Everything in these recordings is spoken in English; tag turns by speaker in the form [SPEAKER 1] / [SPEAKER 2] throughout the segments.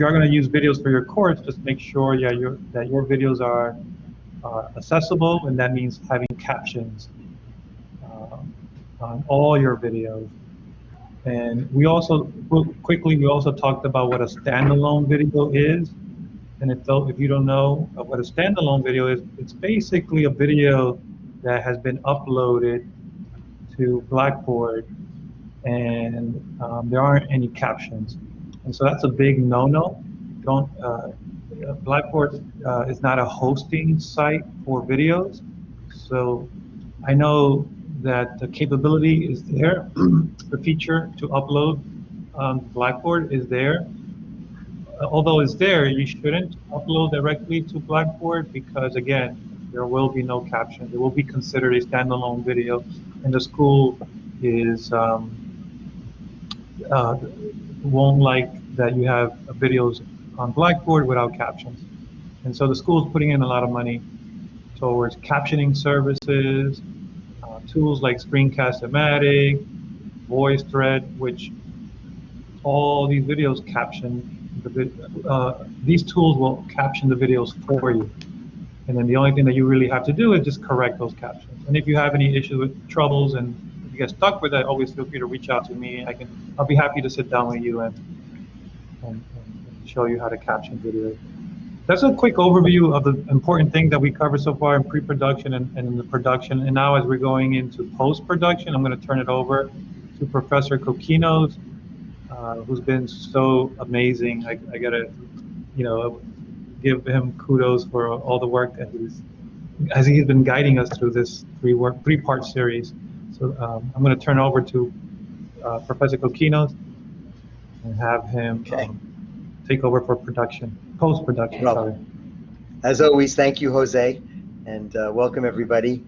[SPEAKER 1] you are going to use videos for your course, just make sure that your videos are accessible, and that means having captions on all your videos. And we also talked about what a standalone video is. And if you don't know what a standalone video is, it's basically a video that has been uploaded to Blackboard, and there aren't any captions. And so that's a big no-no. Blackboard is not a hosting site for videos. So I know that the capability is there, the feature to upload Blackboard is there. Although it's there, you shouldn't upload directly to Blackboard because, again, there will be no captions. It will be considered a standalone video, and the school won't like that you have videos on Blackboard without captions. And so the school's putting in a lot of money towards captioning services, tools like screencast-o-matic, VoiceThread, which all these videos caption. These tools will caption the videos for you, and then the only thing that you really have to do is just correct those captions. And if you have any issues with troubles and if you get stuck with that, always feel free to reach out to me. I'll be happy to sit down with you and show you how to caption videos. That's a quick overview of the important things that we covered so far in pre-production and in the production. And now as we're going into post-production, I'm going to turn it over to Professor Coquinos, who's been so amazing. I gotta, give him kudos for all the work that he's been guiding us through this three-part series. So I'm going to turn over to Professor Coquinos and have him take over for post-production.
[SPEAKER 2] Well,
[SPEAKER 1] sorry.
[SPEAKER 2] As always, thank you, Jose, and welcome everybody.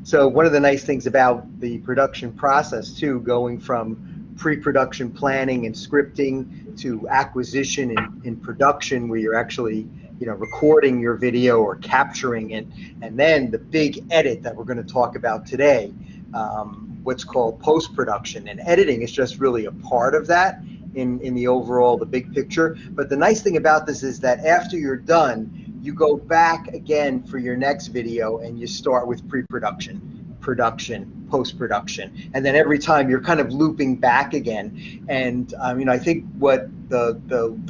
[SPEAKER 2] So one of the nice things about the production process too, going from pre-production planning and scripting to acquisition and production, where you're actually recording your video or capturing it, and then the big edit that we're going to talk about today, what's called post-production. And editing is just really a part of that in the overall, the big picture. But the nice thing about this is that after you're done, you go back again for your next video and you start with pre-production, production, post-production, and then every time you're kind of looping back again. And I think what the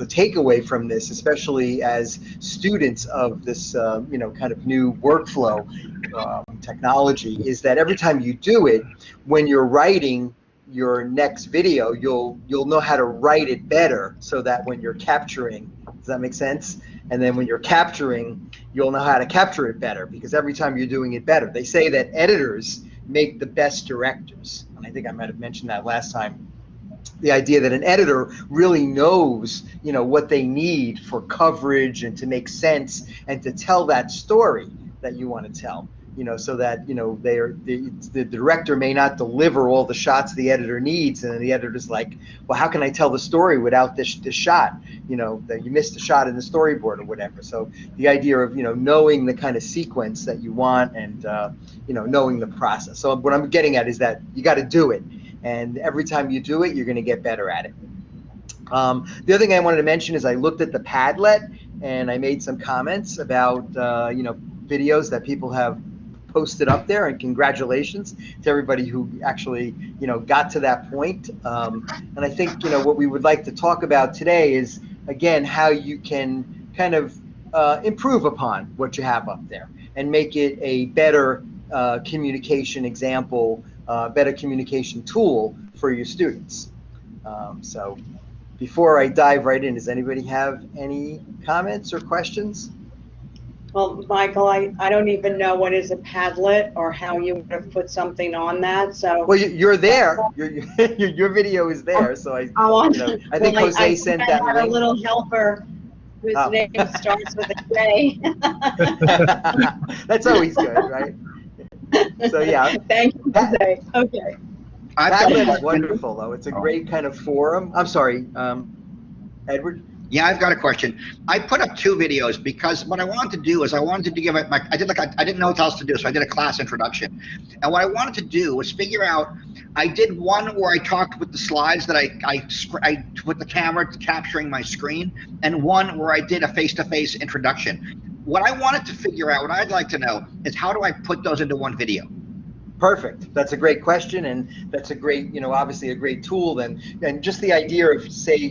[SPEAKER 2] takeaway from this, especially as students of this kind of new workflow technology, is that every time you do it, when you're writing your next video, you'll know how to write it better, so that when you're capturing, does that make sense? And then when you're capturing, you'll know how to capture it better, because every time you're doing it better. They say that editors make the best directors, and I think I might have mentioned that last time. The idea that an editor really knows, what they need for coverage and to make sense and to tell that story that you want to tell. So that the director may not deliver all the shots the editor needs, and then the editor's like, well, how can I tell the story without this shot? That you missed a shot in the storyboard or whatever. So the idea of knowing the kind of sequence that you want, and knowing the process. So what I'm getting at is that you got to do it, and every time you do it, you're going to get better at it. The other thing I wanted to mention is I looked at the Padlet and I made some comments about videos that people have posted up there, and congratulations to everybody who actually got to that point. And I think what we would like to talk about today is, again, how you can kind of improve upon what you have up there and make it a better communication example, better communication tool for your students. So before I dive right in, does anybody have any comments or questions?
[SPEAKER 3] Well, Michael, I don't even know what is a Padlet or how you would have put something on that. So
[SPEAKER 2] well, you're there. Your video is there. So I think Jose sent that link.
[SPEAKER 3] I had a little helper whose name starts with a J.
[SPEAKER 2] That's always good, right? So yeah.
[SPEAKER 3] Thank you, Jose. Okay.
[SPEAKER 2] Padlet is wonderful, though. It's a great kind of forum. I'm sorry, Edward.
[SPEAKER 4] Yeah, I've got a question. I put up 2 videos because what I wanted to do is I wanted to give it my, I didn't know what else to do, so I did a class introduction. And what I wanted to do was figure out, I did one where I talked with the slides that I with the camera capturing my screen, and one where I did a face-to-face introduction. What I wanted to figure out, what I'd like to know, is how do I put those into one video?
[SPEAKER 2] Perfect. That's a great question, and that's a great, obviously a great tool. Then, and just the idea of, say,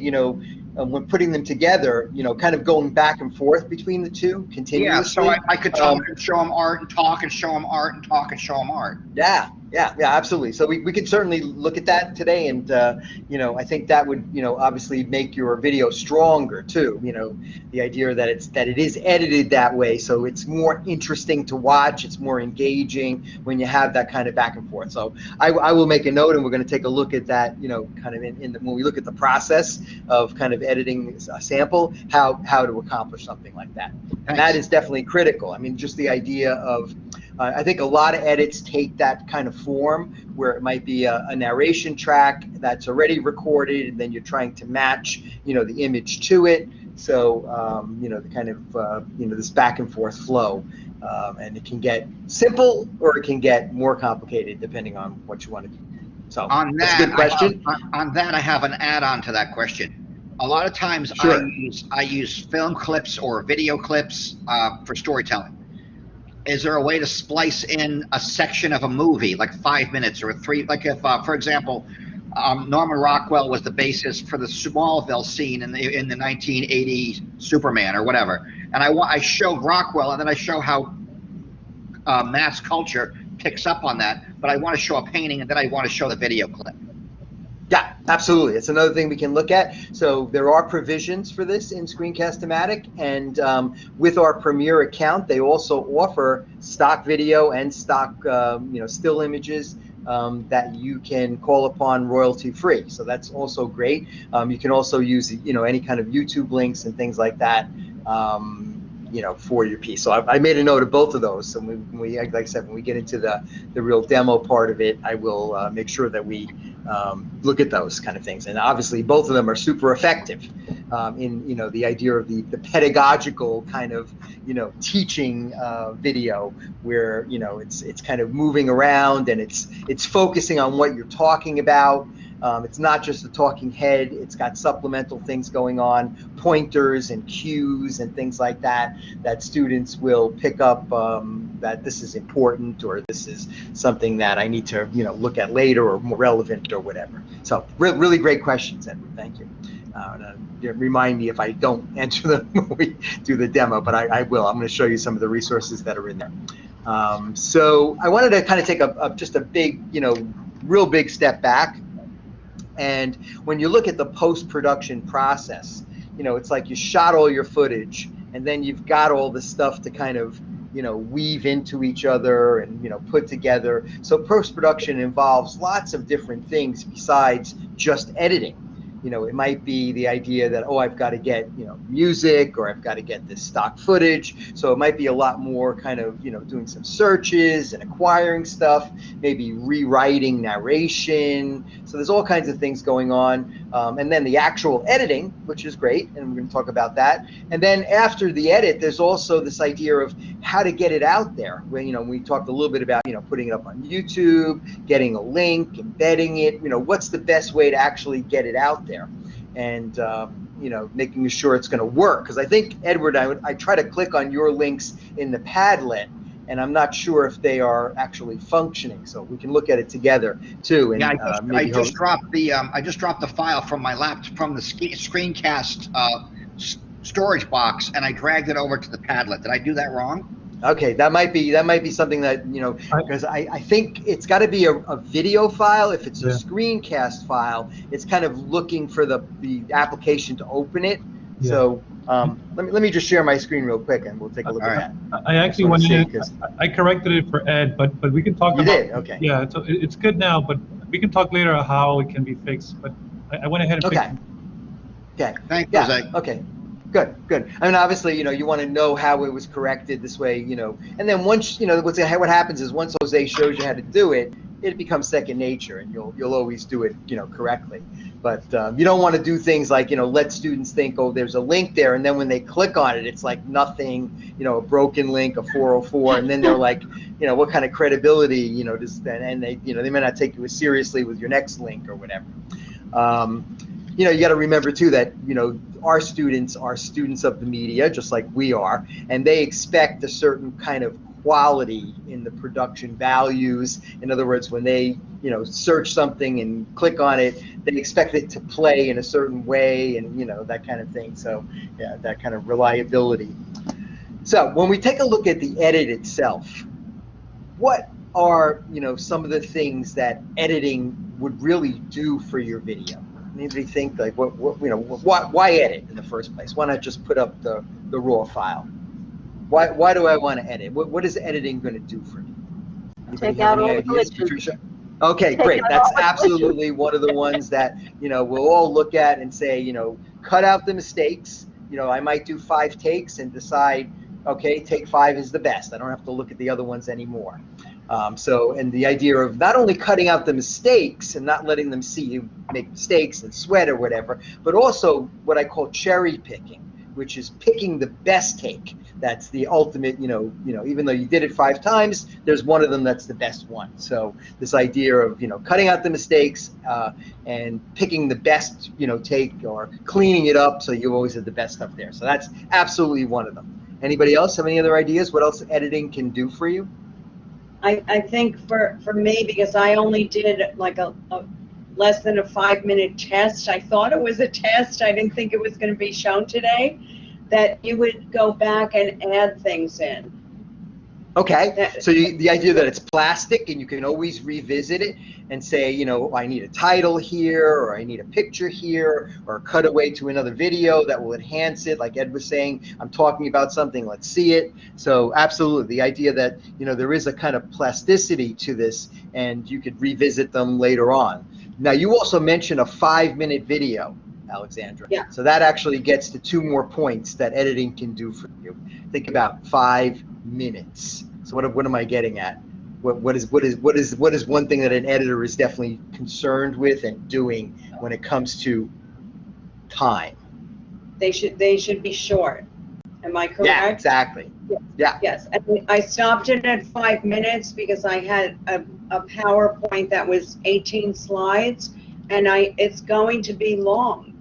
[SPEAKER 2] when putting them together, kind of going back and forth between the two continuously.
[SPEAKER 4] Yeah, so I could talk and show them art, and talk and show them art, and talk and show them art. Yeah, absolutely. So we could certainly look at that today, and I think that would obviously make your video stronger too. The idea that it is edited that way, so it's more interesting to watch. It's more engaging when you have that kind of back and forth. So I will make a note, and we're going to take a look at that. Kind of when we look at the process of kind of editing a sample, how to accomplish something like that. And that is definitely critical. I mean, just the idea of I think a lot of edits take that kind of form where it might be a narration track that's already recorded, and then you're trying to match, the image to it. So, the kind of, this back and forth flow. And it can get simple or it can get more complicated depending on what you want to do. So that's a good question. On that, I have an add-on to that question. A lot of times
[SPEAKER 2] Sure.
[SPEAKER 4] I use film clips or video clips for storytelling. Is there a way to splice in a section of a movie, like 5 minutes or 3, like if, for example, Norman Rockwell was the basis for the Smallville scene in the 1980 Superman or whatever, and I show Rockwell, and then I show how mass culture picks up on that, but I want to show a painting, and then I want to show the video clip.
[SPEAKER 2] Yeah, absolutely. It's another thing we can look at. So there are provisions for this in Screencast-o-matic, and with our Premiere account, they also offer stock video and stock, still images that you can call upon royalty-free. So that's also great. You can also use, any kind of YouTube links and things like that. For your piece. So I made a note of both of those. So we like I said, when we get into the real demo part of it, I will make sure that we look at those kind of things. And obviously, both of them are super effective in the idea of the pedagogical kind of teaching video where it's kind of moving around and it's focusing on what you're talking about. It's not just a talking head. It's got supplemental things going on, pointers and cues and things like that students will pick up that this is important, or this is something that I need to look at later, or more relevant, or whatever. So really great questions, Edward. Thank you. Remind me if I don't answer them when we do the demo, but I will. I'm going to show you some of the resources that are in there. So I wanted to kind of take just a big, real big step back. And when you look at the post-production process, it's like you shot all your footage, and then you've got all this stuff to kind of, weave into each other and, put together. So post-production involves lots of different things besides just editing. It might be the idea that, I've got to get, music, or I've got to get this stock footage. So it might be a lot more kind of, doing some searches and acquiring stuff, maybe rewriting narration. So there's all kinds of things going on. And then the actual editing, which is great, and we're going to talk about that. And then after the edit, there's also this idea of how to get it out there. When, we talked a little bit about, putting it up on YouTube, getting a link, embedding it, what's the best way to actually get it out there. And making sure it's going to work, because I think, Edward, I try to click on your links in the Padlet, and I'm not sure if they are actually functioning. So we can look at it together too. And,
[SPEAKER 4] yeah, I just dropped the file from my laptop, from the screencast storage box, and I dragged it over to the Padlet. Did I do that wrong?
[SPEAKER 2] Okay, that might be something that, because I think it's got to be a video file. If it's a screencast file, it's kind of looking for the application to open it. Yeah. So let me just share my screen real quick, and we'll take a look at that.
[SPEAKER 1] I actually went in. I corrected it for Ed, but we can talk about.
[SPEAKER 2] You did? Okay.
[SPEAKER 1] Yeah, so it's good now, but we can talk later how it can be fixed. But I went ahead and fixed it.
[SPEAKER 2] Okay.
[SPEAKER 4] Thank you, Jose.
[SPEAKER 2] Okay. Good. I mean, obviously, you want to know how it was corrected this way, and then once, what happens is once Jose shows you how to do it, it becomes second nature, and you'll always do it, correctly. But you don't want to do things like, let students think, oh, there's a link there, and then when they click on it, it's like nothing, a broken link, a 404, and then they're like, what kind of credibility, does that, and they may not take you as seriously with your next link or whatever. You got to remember too that, our students are students of the media, just like we are, and they expect a certain kind of quality in the production values. In other words, when they, search something and click on it, they expect it to play in a certain way, and, that kind of thing. So, yeah, that kind of reliability. So, when we take a look at the edit itself, what are, some of the things that editing would really do for your video? Anybody think, like, why edit in the first place? Why not just put up the raw file? Why do I want to edit? What is editing going to do for me?
[SPEAKER 5] Take out all the glitches.
[SPEAKER 2] Patricia? Okay, great. That's absolutely one of the ones that, we'll all look at and say, cut out the mistakes. I might do 5 takes and decide, okay, take 5 is the best. I don't have to look at the other ones anymore. And the idea of not only cutting out the mistakes and not letting them see you make mistakes and sweat or whatever, but also what I call cherry picking, which is picking the best take. That's the ultimate, even though you did it 5 times, there's one of them that's the best one. So this idea of, cutting out the mistakes and picking the best, take, or cleaning it up so you always have the best stuff there. So that's absolutely one of them. Anybody else have any other ideas? What else editing can do for you?
[SPEAKER 3] I think for me, because I only did like a less than a 5-minute test. I thought it was a test. I didn't think it was going to be shown today, that you would go back and add things in.
[SPEAKER 2] Okay, so the idea that it's plastic and you can always revisit it and say, I need a title here, or I need a picture here, or a cutaway to another video that will enhance it. Like Ed was saying, I'm talking about something, let's see it. So absolutely, the idea that, there is a kind of plasticity to this, and you could revisit them later on. Now, you also mentioned a 5-minute video, Alexandra.
[SPEAKER 3] Yeah.
[SPEAKER 2] So that actually gets to 2 more points that editing can do for you. Think about 5 minutes. So what am I getting at? What is one thing that an editor is definitely concerned with and doing when it comes to time?
[SPEAKER 3] They should be short. Am I correct?
[SPEAKER 2] Yeah, exactly. Yeah.
[SPEAKER 3] Yes. And I stopped it at 5 minutes because I had a PowerPoint that was 18 slides, and it's going to be long.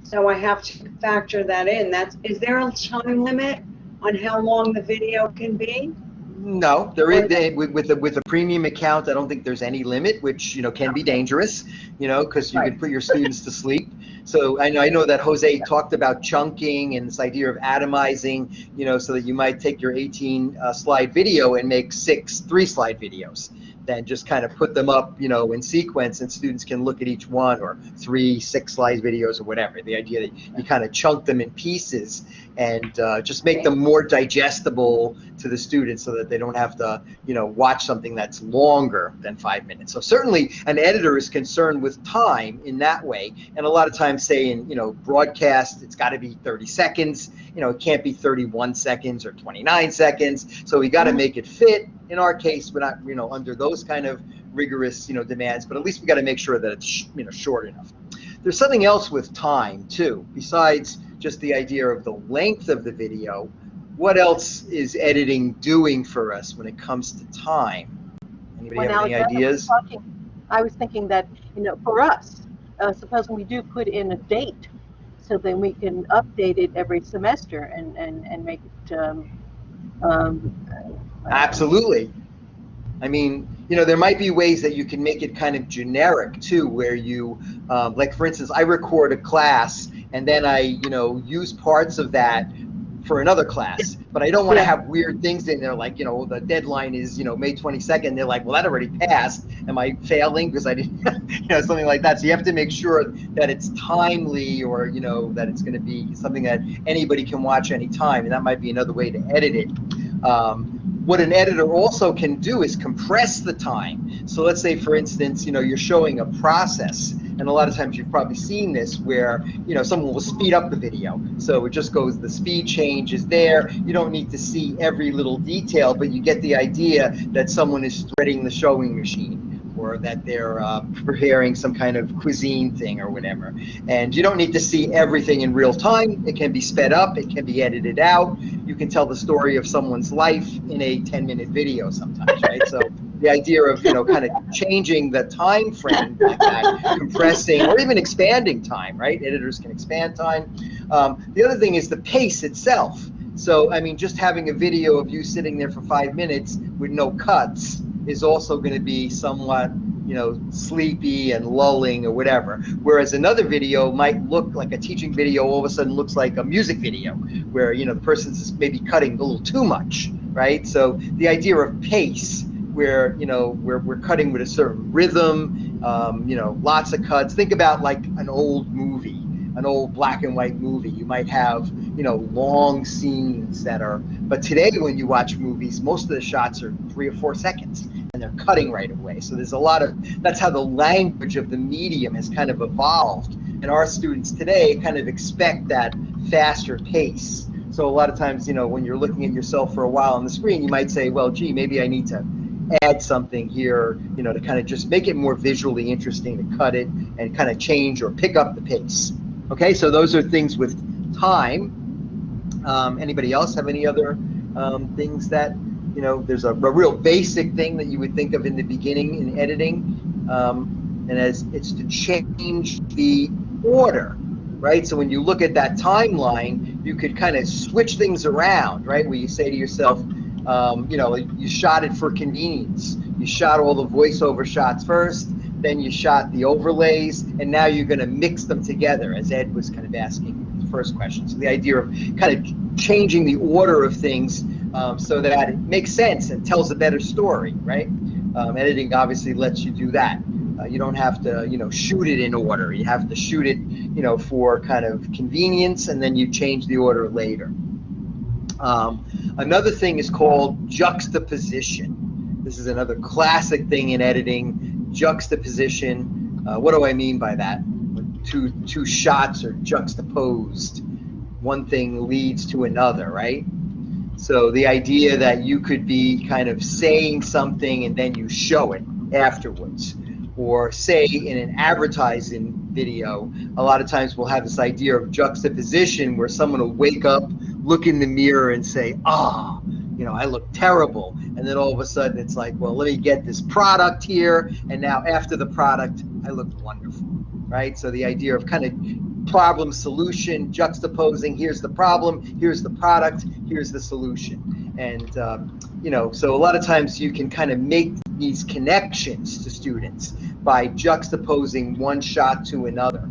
[SPEAKER 3] So I have to factor that in. Is there a time limit on how long the video can be?
[SPEAKER 2] No, there is. With a premium account, I don't think there's any limit, which can be dangerous, because you can put your students to sleep. So I know that Jose talked about chunking and this idea of atomizing, so that you might take your 18 slide video and make 6 3-slide videos. Then just kind of put them up, in sequence, and students can look at each one, or 3 6-slide videos or whatever. The idea that you kind of chunk them in pieces and just make them more digestible to the students, so that they don't have to, watch something that's longer than 5 minutes. So certainly an editor is concerned with time in that way, and a lot of times say in, broadcast, it's got to be 30 seconds. It can't be 31 seconds or 29 seconds. So we got to make it fit. In our case, we're not, under those kind of rigorous, demands, but at least we got to make sure that it's, short enough. There's something else with time too, besides just the idea of the length of the video. What else is editing doing for us when it comes to time? Anybody have any ideas?
[SPEAKER 5] I was thinking that, for us, supposing we do put in a date, so then we can update it every semester and make it
[SPEAKER 2] absolutely. I mean, there might be ways that you can make it kind of generic too, where you, like for instance, I record a class and then I, use parts of that for another class, but I don't want to have weird things in there like, the deadline is, May 22nd. They're like, well, that already passed. Am I failing because I didn't, something like that. So you have to make sure that it's timely, or, that it's going to be something that anybody can watch anytime. And that might be another way to edit it. What an editor also can do is compress the time. So let's say, for instance, you're showing a process, and a lot of times you've probably seen this where, someone will speed up the video. So it just goes, the speed change is there. You don't need to see every little detail, but you get the idea that someone is threading the sewing machine,
[SPEAKER 4] or that they're preparing some kind of cuisine thing or whatever. And you don't need to see everything in real time. It can be sped up, it can be edited out. You can tell the story of someone's life in a 10-minute video sometimes, right? So the idea of, kind of changing the time frame like that, compressing or even expanding time, right? Editors can expand time. The other thing is the pace itself. So, I mean, just having a video of you sitting there for 5 minutes with no cuts is also going to be somewhat, sleepy and lulling or whatever. Whereas another video might look like a teaching video, all of a sudden looks like a music video, where, the person's maybe cutting a little too much, right? So the idea of pace, where, we're cutting with a certain rhythm, lots of cuts. Think about like an old movie. An old black and white movie. You might have, long scenes that are, but today when you watch movies, most of the shots are 3 or 4 seconds and they're cutting right away. So there's a lot of, that's how the language of the medium has kind of evolved. And our students today kind of expect that faster pace. So a lot of times, when you're looking at yourself for a while on the screen, you might say, well, gee, maybe I need to add something here, to kind of just make it more visually interesting, to cut it and kind of change or pick up the pace. Okay, so those are things with time. Anybody else have any other things that, there's a real basic thing that you would think of in the beginning in editing, and it's to change the order, right? So when you look at that timeline, you could kind of switch things around, right? Where you say to yourself, you shot it for convenience. You shot all the voiceover shots first, then you shot the overlays, and now you're going to mix them together, as Ed was kind of asking the first question. So the idea of kind of changing the order of things so that it makes sense and tells a better story, right? Editing obviously lets you do that. You don't have to, shoot it in order. You have to shoot it, for kind of convenience, and then you change the order later. Another thing is called juxtaposition. This is another classic thing in editing. Juxtaposition. What do I mean by that? When two shots are juxtaposed, one thing leads to another, right? So the idea that you could be kind of saying something and then you show it afterwards. Or say in an advertising video, a lot of times we'll have this idea of juxtaposition where someone will wake up, look in the mirror and say, I look terrible. And then all of a sudden it's like, well, let me get this product here. And now after the product, I look wonderful, right? So the idea of kind of problem solution, juxtaposing, here's the problem, here's the product, here's the solution. And, so a lot of times you can kind of make these connections to students by juxtaposing one shot to another,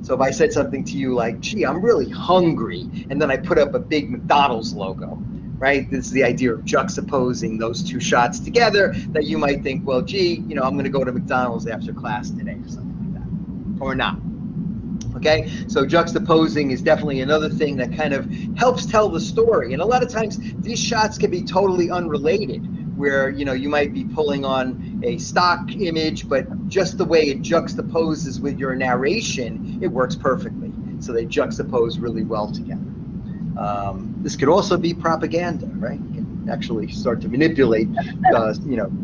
[SPEAKER 4] So if I said something to you like, gee, I'm really hungry, and then I put up a big McDonald's logo, right? This is the idea of juxtaposing those two shots together, that you might think, well, gee, I'm going to go to McDonald's after class today or something like that, or not. Okay, so juxtaposing is definitely another thing that kind of helps tell the story. And a lot of times these shots can be totally unrelated, where you might be pulling on a stock image, but just the way it juxtaposes with your narration, it works perfectly. So they juxtapose really well together. This could also be propaganda, right? You can actually start to manipulate,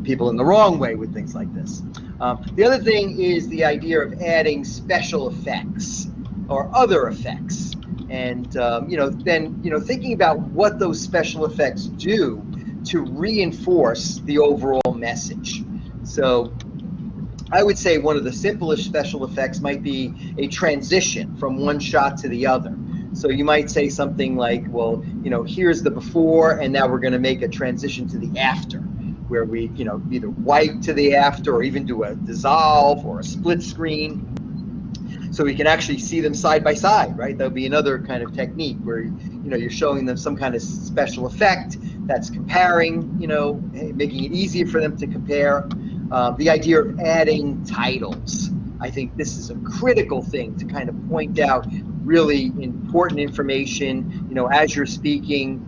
[SPEAKER 4] people in the wrong way with things like this. The other thing is the idea of adding special effects or other effects, and then thinking about what those special effects do to reinforce the overall message. So I would say one of the simplest special effects might be a transition from one shot to the other. So you might say something like, well, here's the before, and now we're going to make a transition to the after, where we, either wipe to the after or even do a dissolve or a split screen. So we can actually see them side by side, right? That'll be another kind of technique where, you're showing them some kind of special effect that's comparing, making it easier for them to compare. The idea of adding titles. I think this is a critical thing to kind of point out really important information, as you're speaking.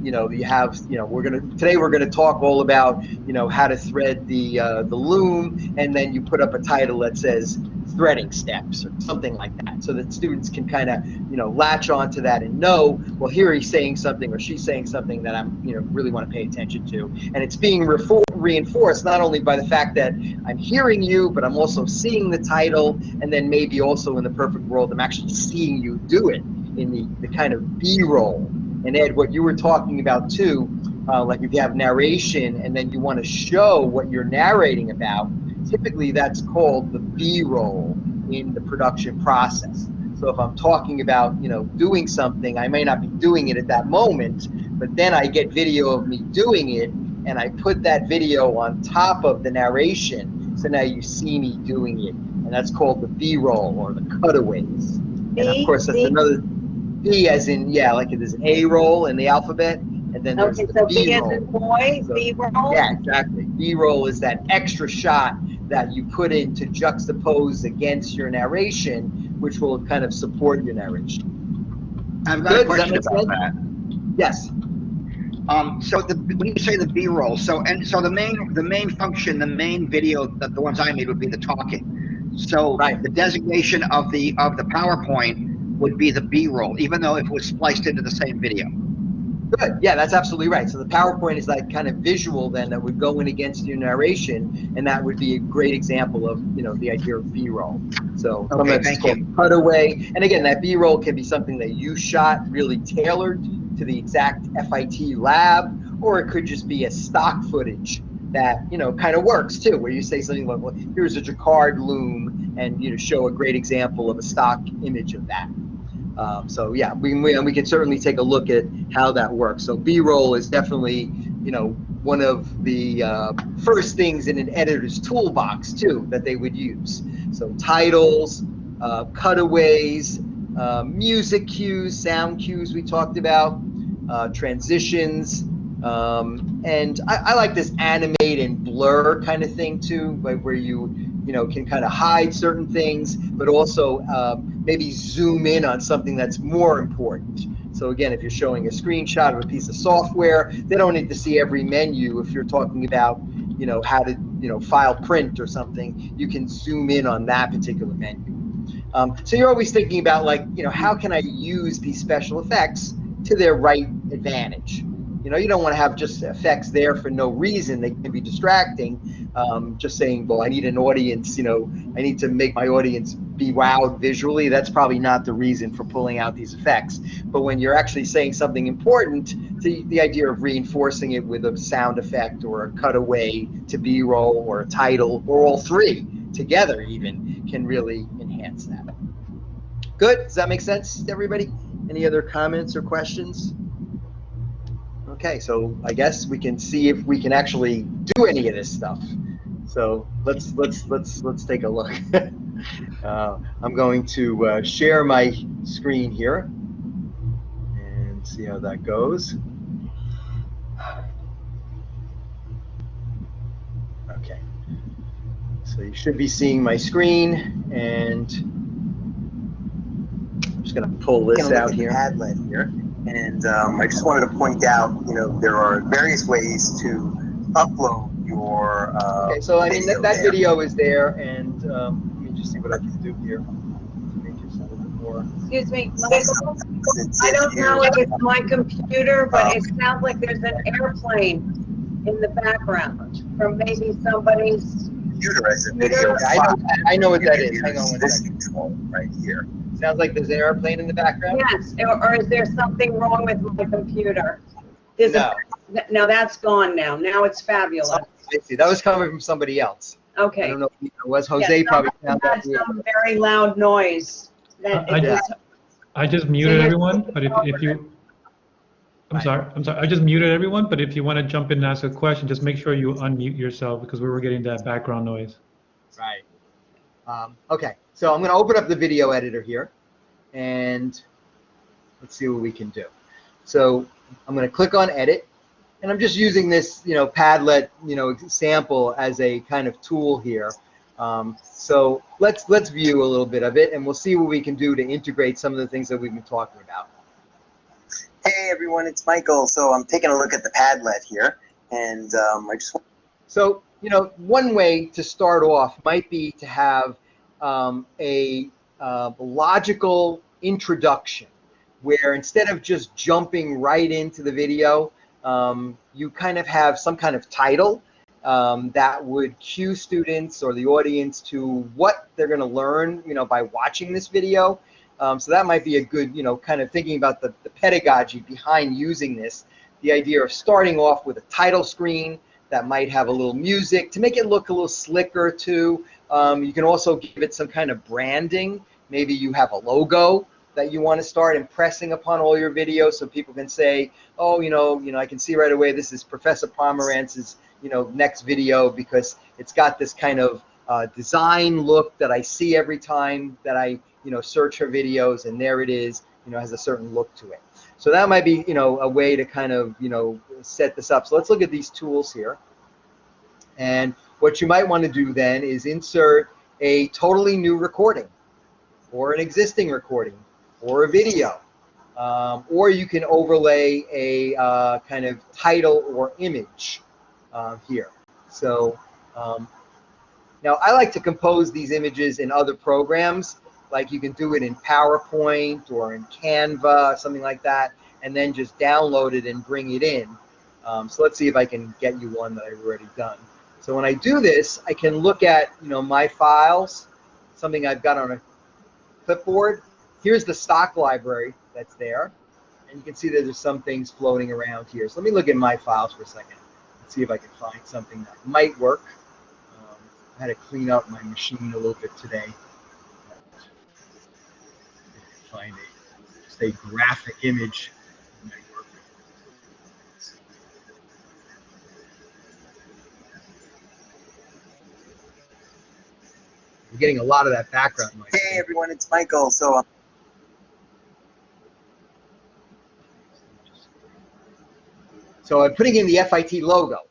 [SPEAKER 4] You have, today we're gonna talk all about, how to thread the loom, and then you put up a title that says,
[SPEAKER 2] threading steps or something like that, so that students can kind of, you know, latch onto that and know, well, here he's saying something or she's saying something that I'm, you know, really want to pay attention to. And it's being reinforced not only by the fact that I'm hearing you, but I'm also seeing the title, and then maybe also in the perfect world, I'm actually seeing you do it in the kind of B-roll. And Ed, what you were talking about too, like if you have narration and then you want to show what you're narrating about, typically that's called the B-roll in the production process. So if I'm talking about, you know, doing something, I may not be doing it at that moment, but then I get video of me doing it, and I put that video on top of the narration, so now you see me doing it, and that's called the B-roll or the cutaways. And of course, that's another B as in, yeah, like there's an A roll in the alphabet, and then there's the
[SPEAKER 3] so
[SPEAKER 2] B
[SPEAKER 3] B as
[SPEAKER 2] roll.
[SPEAKER 3] in boy,
[SPEAKER 2] So,
[SPEAKER 3] B roll?
[SPEAKER 2] yeah, exactly. B roll is that extra shot that you put in to juxtapose against your narration, which will kind of support your narration.
[SPEAKER 4] I've got a question about that.
[SPEAKER 2] Yes.
[SPEAKER 4] So when you say the B-roll, so the main function, the main video, the ones I made would be the talking. So
[SPEAKER 2] Right.
[SPEAKER 4] the designation of the PowerPoint would be the B-roll, even though if it was spliced into the same video.
[SPEAKER 2] Good. Yeah, that's absolutely right. So the PowerPoint is like kind of visual then that would go in against your narration, and that would be a great example of, you know, the idea of B-roll. So sometimes it's called cutaway. And again, that B-roll can be something that you shot really tailored to the exact FIT lab, or it could just be a stock footage that, you know, kind of works too, where you say something like, well, here's a jacquard loom, and, you know, show a great example of a stock image of that. So yeah, we can certainly take a look at how that works. So B-roll is definitely, you know, one of the first things in an editor's toolbox too that they would use. So titles, cutaways, music cues, sound cues we talked about, transitions, and I like this animate and blur kind of thing too, like where you know, can kind of hide certain things, but also maybe zoom in on something that's more important. So again, if you're showing a screenshot of a piece of software, they don't need to see every menu. If you're talking about, you know, how to, you know, file print or something, you can zoom in on that particular menu. So you're always thinking about, like, you know, how can I use these special effects to their right advantage? You know, you don't want to have just effects there for no reason. They can be distracting. Just saying, well, I need an audience, you know, I need to make my audience be wowed visually. That's probably not the reason for pulling out these effects. But when you're actually saying something important, the idea of reinforcing it with a sound effect or a cutaway to B-roll or a title or all three together even can really enhance that. Good? Does that make sense to everybody? Any other comments or questions? Okay, so I guess we can see if we can actually do any of this stuff. So let's take a look. I'm going to share my screen here and see how that goes. Okay, so you should be seeing my screen, and I'm just going to pull this out here.
[SPEAKER 6] Padlet here. And I just wanted to point out, you know, there are various ways to upload your
[SPEAKER 2] okay, so I mean, that video is there, and let me just see what I can do here to make it a little bit more.
[SPEAKER 3] Excuse me, Michael, I don't know if it's my computer, but it sounds like there's an airplane in the background from maybe somebody's
[SPEAKER 6] computer as a video.
[SPEAKER 2] I know what that is. Hang on one
[SPEAKER 6] this
[SPEAKER 2] second.
[SPEAKER 6] control right here.
[SPEAKER 2] Sounds like there's an airplane in the background?
[SPEAKER 3] Yes, or is there something wrong with my computer?
[SPEAKER 2] No.
[SPEAKER 3] No, that's gone now. Now it's fabulous.
[SPEAKER 2] I see. That was coming from somebody else.
[SPEAKER 3] Okay.
[SPEAKER 2] I don't know if it was Jose.
[SPEAKER 3] Yeah,
[SPEAKER 2] probably found
[SPEAKER 3] had
[SPEAKER 2] that.
[SPEAKER 3] some very loud noise. That
[SPEAKER 1] I just muted everyone, but if you, I'm sorry, I just muted everyone, but if you want to jump in and ask a question, just make sure you unmute yourself because we were getting that background noise.
[SPEAKER 2] Right. Okay, so I'm going to open up the video editor here, and let's see what we can do. So I'm going to click on Edit, and I'm just using this, you know, Padlet, you know, sample as a kind of tool here. So let's view a little bit of it, and we'll see what we can do to integrate some of the things that we've been talking about.
[SPEAKER 6] Hey everyone, it's Michael. So I'm taking a look at the Padlet here, and I just want.
[SPEAKER 2] So, you know, one way to start off might be to have a logical introduction, where instead of just jumping right into the video, you kind of have some kind of title that would cue students or the audience to what they're going to learn, by watching this video. So that might be a good, kind of thinking about the pedagogy behind using this. The idea of starting off with a title screen that might have a little music to make it look a little slicker too. You can also give it some kind of branding. Maybe you have a logo that you want to start impressing upon all your videos, so people can say, oh, I can see right away this is Professor Pomerantz's, next video, because it's got this kind of design look that I see every time that I, search her videos, and there it is, has a certain look to it. So that might be, a way to kind of, set this up. So let's look at these tools here. And what you might want to do then is insert a totally new recording, or an existing recording, or a video, or you can overlay a kind of title or image here. So now I like to compose these images in other programs, like you can do it in PowerPoint or in Canva, something like that, and then just download it and bring it in. So let's see if I can get you one that I've already done. So when I do this, I can look at my files, something I've got on a clipboard. Here's the stock library that's there, and you can see that there's some things floating around here. So let me look at my files for a second and see if I can find something that might work. I had to clean up my machine a little bit today. Find just a graphic image that might work. We're getting a lot of that background noise.
[SPEAKER 6] Hey everyone, it's Michael. So
[SPEAKER 2] I'm putting in the FIT logo.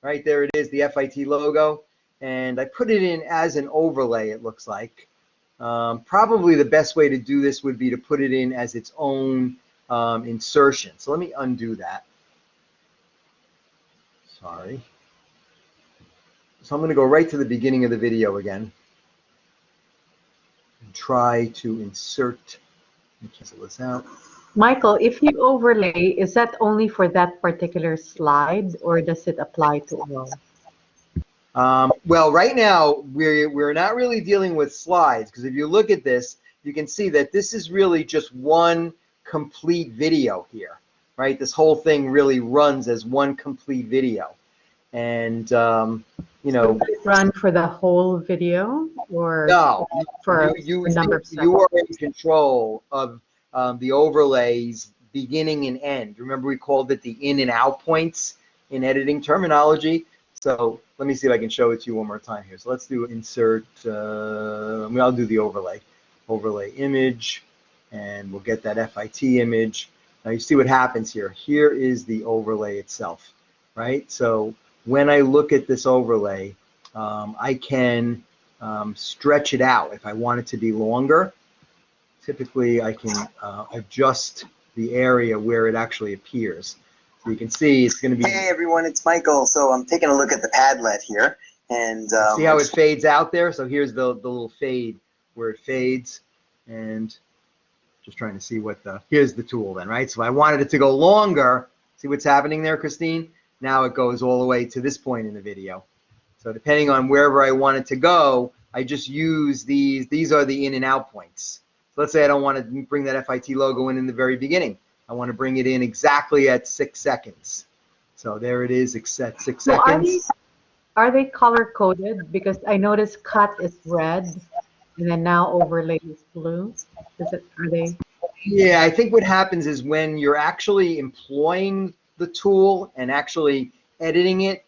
[SPEAKER 2] Right there it is, the FIT logo. And I put it in as an overlay, it looks like. Probably the best way to do this would be to put it in as its own insertion. So let me undo that. Sorry. So I'm going to go right to the beginning of the video again and try to insert. Let me cancel this out.
[SPEAKER 7] Michael, if you overlay, is that only for that particular slide, or does it apply to all?
[SPEAKER 2] Well, right now we're not really dealing with slides, because if you look at this, you can see that this is really just one complete video here, right? This whole thing really runs as one complete video, and
[SPEAKER 7] Does it run for the whole video, or
[SPEAKER 2] no,
[SPEAKER 7] for
[SPEAKER 2] you
[SPEAKER 7] a number of seconds?
[SPEAKER 2] you are in control of the overlays beginning and end. Remember, we called it the in and out points in editing terminology. So let me see if I can show it to you one more time here. So let's do insert, I'll do the overlay image, and we'll get that FIT image. Now you see what happens here. Here is the overlay itself, right? So when I look at this overlay, I can stretch it out if I want it to be longer. Typically I can adjust the area where it actually appears. So you can see it's going to be.
[SPEAKER 6] hey everyone, it's Michael. So I'm taking a look at the Padlet here, and
[SPEAKER 2] see how it fades out there. So here's the little fade where it fades, and just trying to see what here's the tool then, right? So if I wanted it to go longer. See what's happening there, Christine? Now it goes all the way to this point in the video. So depending on wherever I want it to go, I just use these. These are the in and out points. So let's say I don't want to bring that FIT logo in the very beginning. I want to bring it in exactly at 6 seconds. So there it is, at 6 seconds.
[SPEAKER 7] Are they color coded? Because I noticed cut is red, and then now overlay is blue. Are they?
[SPEAKER 2] Yeah, I think what happens is when you're actually employing the tool and actually editing it,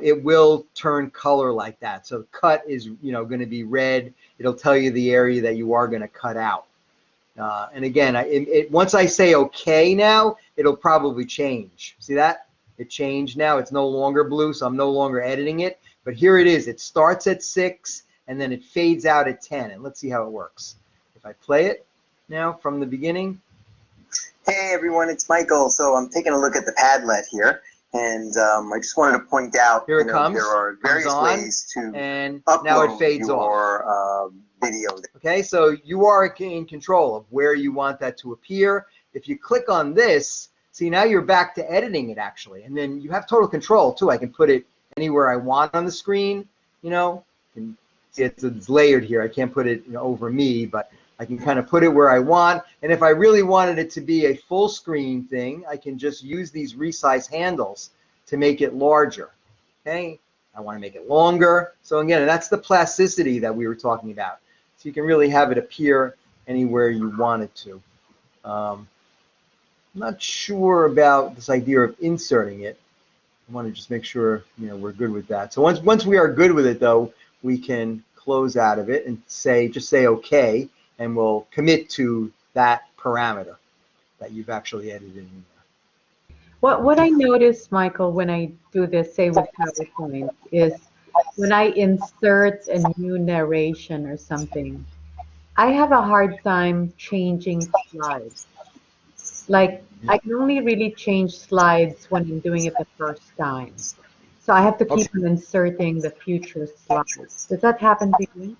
[SPEAKER 2] it will turn color like that. So cut is going to be red. It'll tell you the area that you are going to cut out. And again, once I say OK now, it'll probably change. See that? It changed now. It's no longer blue, so I'm no longer editing it. But here it is. It starts at 6, and then it fades out at 10. And let's see how it works. If I play it now from the beginning.
[SPEAKER 6] hey everyone, it's Michael. So I'm taking a look at the Padlet here, And I just wanted to point out,
[SPEAKER 2] Here it comes.
[SPEAKER 6] there are various
[SPEAKER 2] on,
[SPEAKER 6] ways to
[SPEAKER 2] and
[SPEAKER 6] upload
[SPEAKER 2] now it fades
[SPEAKER 6] your
[SPEAKER 2] off.
[SPEAKER 6] Video.
[SPEAKER 2] Okay, so you are in control of where you want that to appear. If you click on this, see, now you're back to editing it actually, and then you have total control too. I can put it anywhere I want on the screen. You know, and see it's layered here. I can't put it over me, but I can kind of put it where I want. And if I really wanted it to be a full screen thing, I can just use these resize handles to make it larger. Okay, I want to make it longer. So again, that's the plasticity that we were talking about. So you can really have it appear anywhere you want it to. I'm not sure about this idea of inserting it. I want to just make sure we're good with that. So once we are good with it, though, we can close out of it and just say OK, and we'll commit to that parameter that you've actually edited in there.
[SPEAKER 7] What I notice, Michael, when I do this, say with PowerPoint, is when I insert a new narration or something, I have a hard time changing slides. Like, I can only really change slides when I'm doing it the first time. So I have to keep on inserting the future slides. Does that happen to you?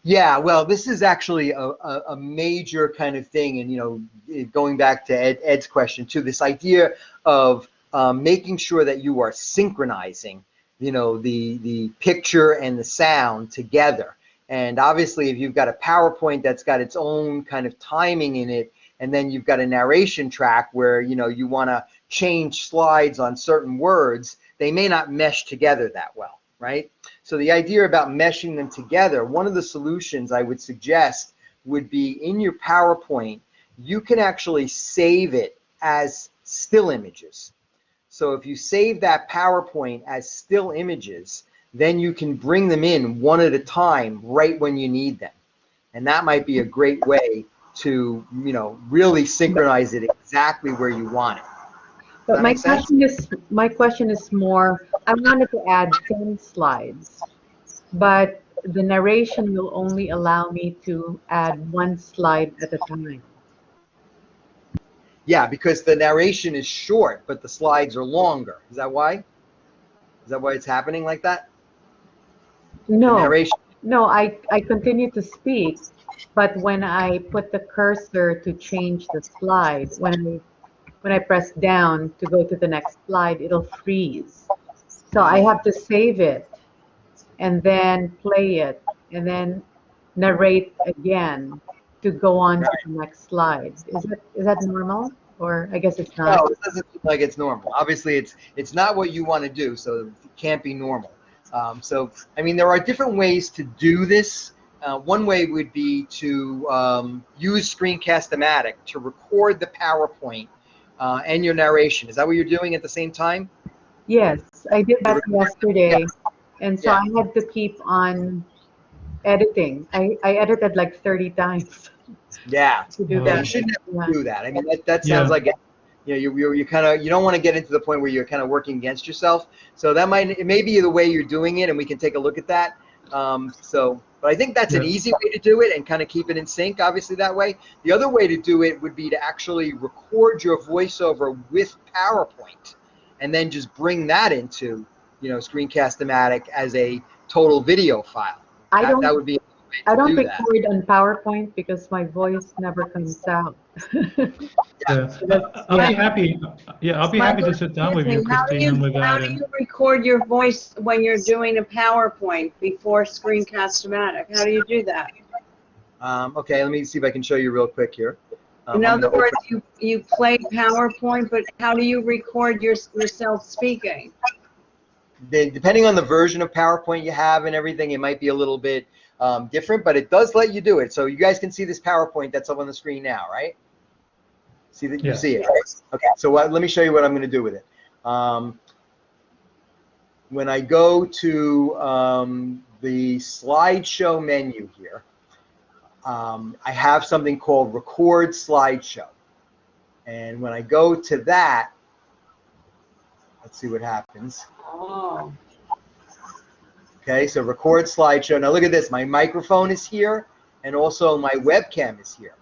[SPEAKER 2] Yeah, well, this is actually a major kind of thing, and going back to Ed's question too, this idea of making sure that you are synchronizing, the picture and the sound together. And obviously, if you've got a PowerPoint that's got its own kind of timing in it, and then you've got a narration track where you want to change slides on certain words, they may not mesh together that well. Right? So the idea about meshing them together, one of the solutions I would suggest would be in your PowerPoint, you can actually save it as still images. So if you save that PowerPoint as still images, then you can bring them in one at a time right when you need them. And that might be a great way to, really synchronize it exactly where you want it.
[SPEAKER 7] But my question is more, I wanted to add 10 slides, but the narration will only allow me to add 1 slide at a time.
[SPEAKER 2] Yeah, because the narration is short, but the slides are longer. Is that why? Is that why it's happening like that?
[SPEAKER 7] No, no, I continue to speak, but when I put the cursor to change the slide, when I press down to go to the next slide, it'll freeze. So I have to save it and then play it and then narrate again to go on to the next slide. Is that normal? Or I guess it's not.
[SPEAKER 2] No, it doesn't seem like it's normal. Obviously, it's not what you want to do, so it can't be normal. So, I mean, there are different ways to do this. One way would be to use screencast-o-matic to record the PowerPoint and your narration. Is that what you're doing at the same time?
[SPEAKER 7] Yes, I did that yesterday, and so I had to keep on editing. I edited like 30 times.
[SPEAKER 2] Yeah,
[SPEAKER 7] to do that.
[SPEAKER 2] You shouldn't have to do that. I mean, that sounds like you kind of, you don't want to get into the point where you're kind of working against yourself. So it may be the way you're doing it, and we can take a look at that. But I think that's an easy way to do it and kind of keep it in sync, obviously, that way. The other way to do it would be to actually record your voiceover with PowerPoint and then just bring that into, screencast-o-matic as a total video file. That would be
[SPEAKER 7] I don't record on PowerPoint because my voice never comes out.
[SPEAKER 1] I'll be happy. Yeah, I'll be happy to sit down with you, Christine, with that.
[SPEAKER 3] How do you record your voice when you're doing a PowerPoint before screencast-o-matic? How do you do that?
[SPEAKER 2] Okay, let me see if I can show you real quick here.
[SPEAKER 3] In other words, you play PowerPoint, but how do you record yourself speaking?
[SPEAKER 2] Depending on the version of PowerPoint you have and everything, it might be a little bit different, but it does let you do it. So you guys can see this PowerPoint that's up on the screen now, right? See that you see it, right? Okay, so let me show you what I'm going to do with it. When I go to the slideshow menu here, I have something called Record Slideshow. And when I go to that, let's see what happens.
[SPEAKER 3] Oh.
[SPEAKER 2] Okay, so Record Slideshow. Now look at this. My microphone is here, and also my webcam is here.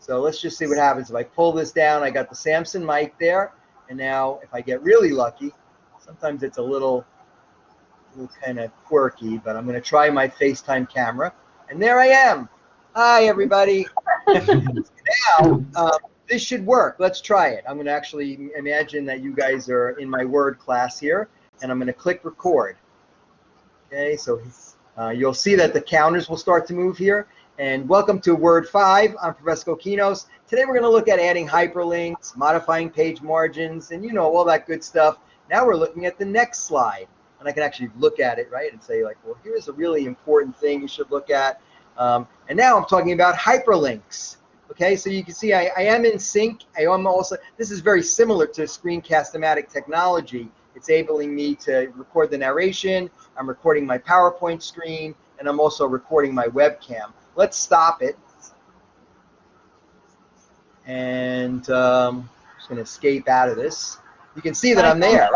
[SPEAKER 2] So let's just see what happens. If I pull this down, I got the Samson mic there, And now if I get really lucky, sometimes it's a little kind of quirky, but I'm going to try my FaceTime camera. And there I am. Hi, everybody. Now, this should work. Let's try it. I'm going to actually imagine that you guys are in my Word class here, and I'm going to click record. Okay, so you'll see that the counters will start to move here. And welcome to Word 5. I'm Professor Kokinos. Today we're going to look at adding hyperlinks, modifying page margins, and all that good stuff. Now we're looking at the next slide. And I can actually look at it, right, and say, like, well, here's a really important thing you should look at. And now I'm talking about hyperlinks. Okay, so you can see I am in sync. I am also, this is very similar to screencast-o-matic technology. It's enabling me to record the narration. I'm recording my PowerPoint screen, and I'm also recording my webcam. Let's stop it. And I'm just going to escape out of this. You can see that I'm there.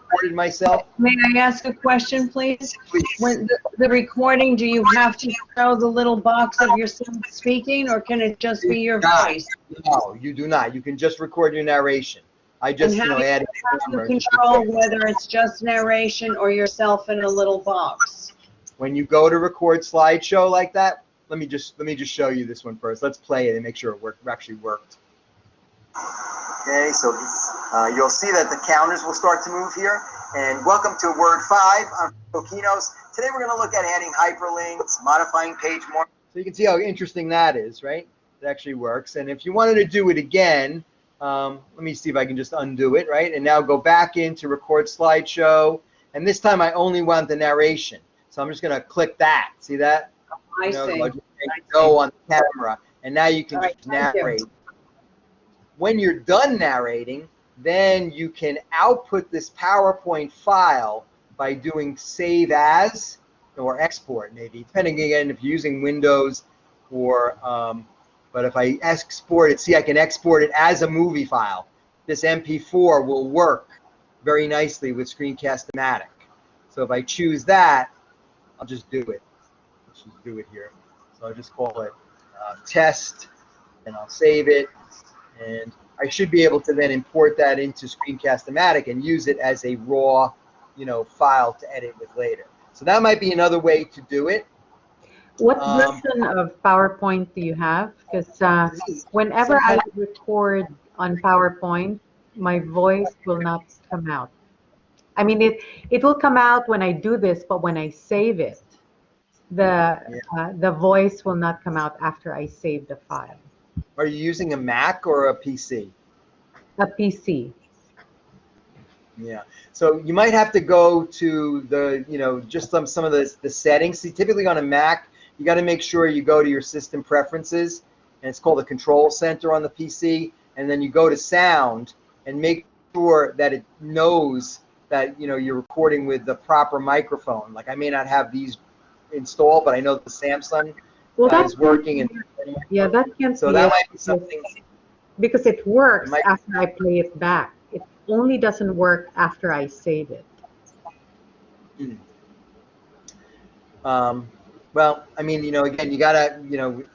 [SPEAKER 2] Recorded myself.
[SPEAKER 3] May I ask a question, please? When the recording, do you have to show the little box of yourself speaking, or can it just be your voice?
[SPEAKER 2] No, you do not. You can just record your narration. I just, added.
[SPEAKER 3] How do you control whether it's just narration or yourself in a little box?
[SPEAKER 2] When you go to record slideshow like that, let me just show you this one first. Let's play it and make sure it actually worked. Okay, so you'll see that the counters will start to move here. And welcome to Word 5. I'm Kokinos. Today we're going to look at adding hyperlinks, modifying page margins. So you can see how interesting that is, right? It actually works. And if you wanted to do it again, let me see if I can just undo it, right? And now go back into record slideshow. And this time I only want the narration. So I'm just going to click that. See that?
[SPEAKER 3] I see.
[SPEAKER 2] Go on the camera. And now you can just narrate. When you're done narrating, then you can output this PowerPoint file by doing save as or export, maybe, depending again if you're using Windows or, but if I export it, see, I can export it as a movie file. This MP4 will work very nicely with screencast-o-matic. So if I choose that, I'll just do it. Let's just do it here. So I'll just call it test, and I'll save it. And I should be able to then import that into screencast-o-matic and use it as a raw, file to edit with later. So that might be another way to do it.
[SPEAKER 7] What version of PowerPoint do you have? Because whenever I record on PowerPoint, my voice will not come out. I mean, it will come out when I do this, but when I save it, the voice will not come out after I save the file.
[SPEAKER 2] Are you using a Mac or a PC?
[SPEAKER 7] A PC.
[SPEAKER 2] Yeah. So you might have to go to the, just some of the settings. See, typically on a Mac, you got to make sure you go to your system preferences, and it's called the control center on the PC, and then you go to sound and make sure that it knows that, you're recording with the proper microphone. Like I may not have these installed, but I know the Samsung is working. And
[SPEAKER 7] yeah, that can
[SPEAKER 2] so that might be something.
[SPEAKER 7] Because it works after I play it back. It only doesn't work after I save it.
[SPEAKER 2] Well, I mean, again, you gotta,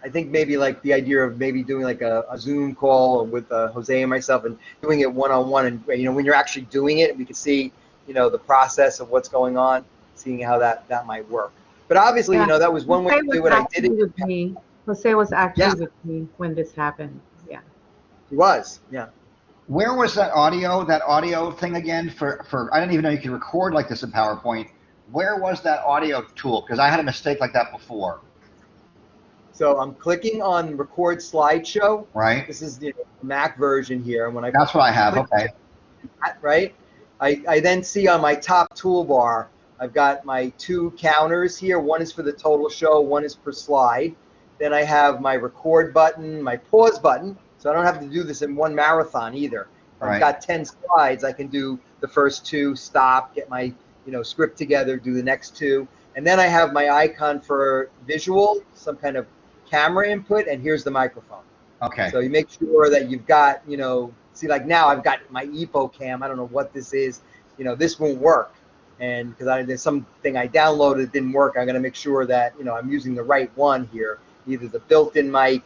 [SPEAKER 2] I think maybe like the idea of maybe doing like a Zoom call with Jose and myself and doing it one-on-one, and when you're actually doing it, we can see, the process of what's going on, seeing how that might work. But obviously, that was one way to do it. I did it
[SPEAKER 7] with me. Jose was actually with me when this happened. Yeah.
[SPEAKER 2] He was. Yeah.
[SPEAKER 8] Where was that audio thing again for I didn't even know you could record like this in PowerPoint. Where was that audio tool? Because I had a mistake like that before.
[SPEAKER 2] So I'm clicking on record slideshow.
[SPEAKER 8] Right.
[SPEAKER 2] This is the Mac version here. And when
[SPEAKER 8] that's what I have. Okay.
[SPEAKER 2] Right. I then see on my top toolbar, I've got my two counters here. One is for the total show. One is per slide. Then I have my record button, my pause button. So I don't have to do this in one marathon either. If I've got 10 slides, I can do the first two, stop, get my script together, do the next two. And then I have my icon for visual, some kind of camera input, and here's the microphone.
[SPEAKER 8] Okay.
[SPEAKER 2] So you make sure that you've got, see, like now I've got my EPO cam. I don't know what this is. This won't work. And because there's something I downloaded that didn't work, I'm going to make sure that, I'm using the right one here, either the built-in mic.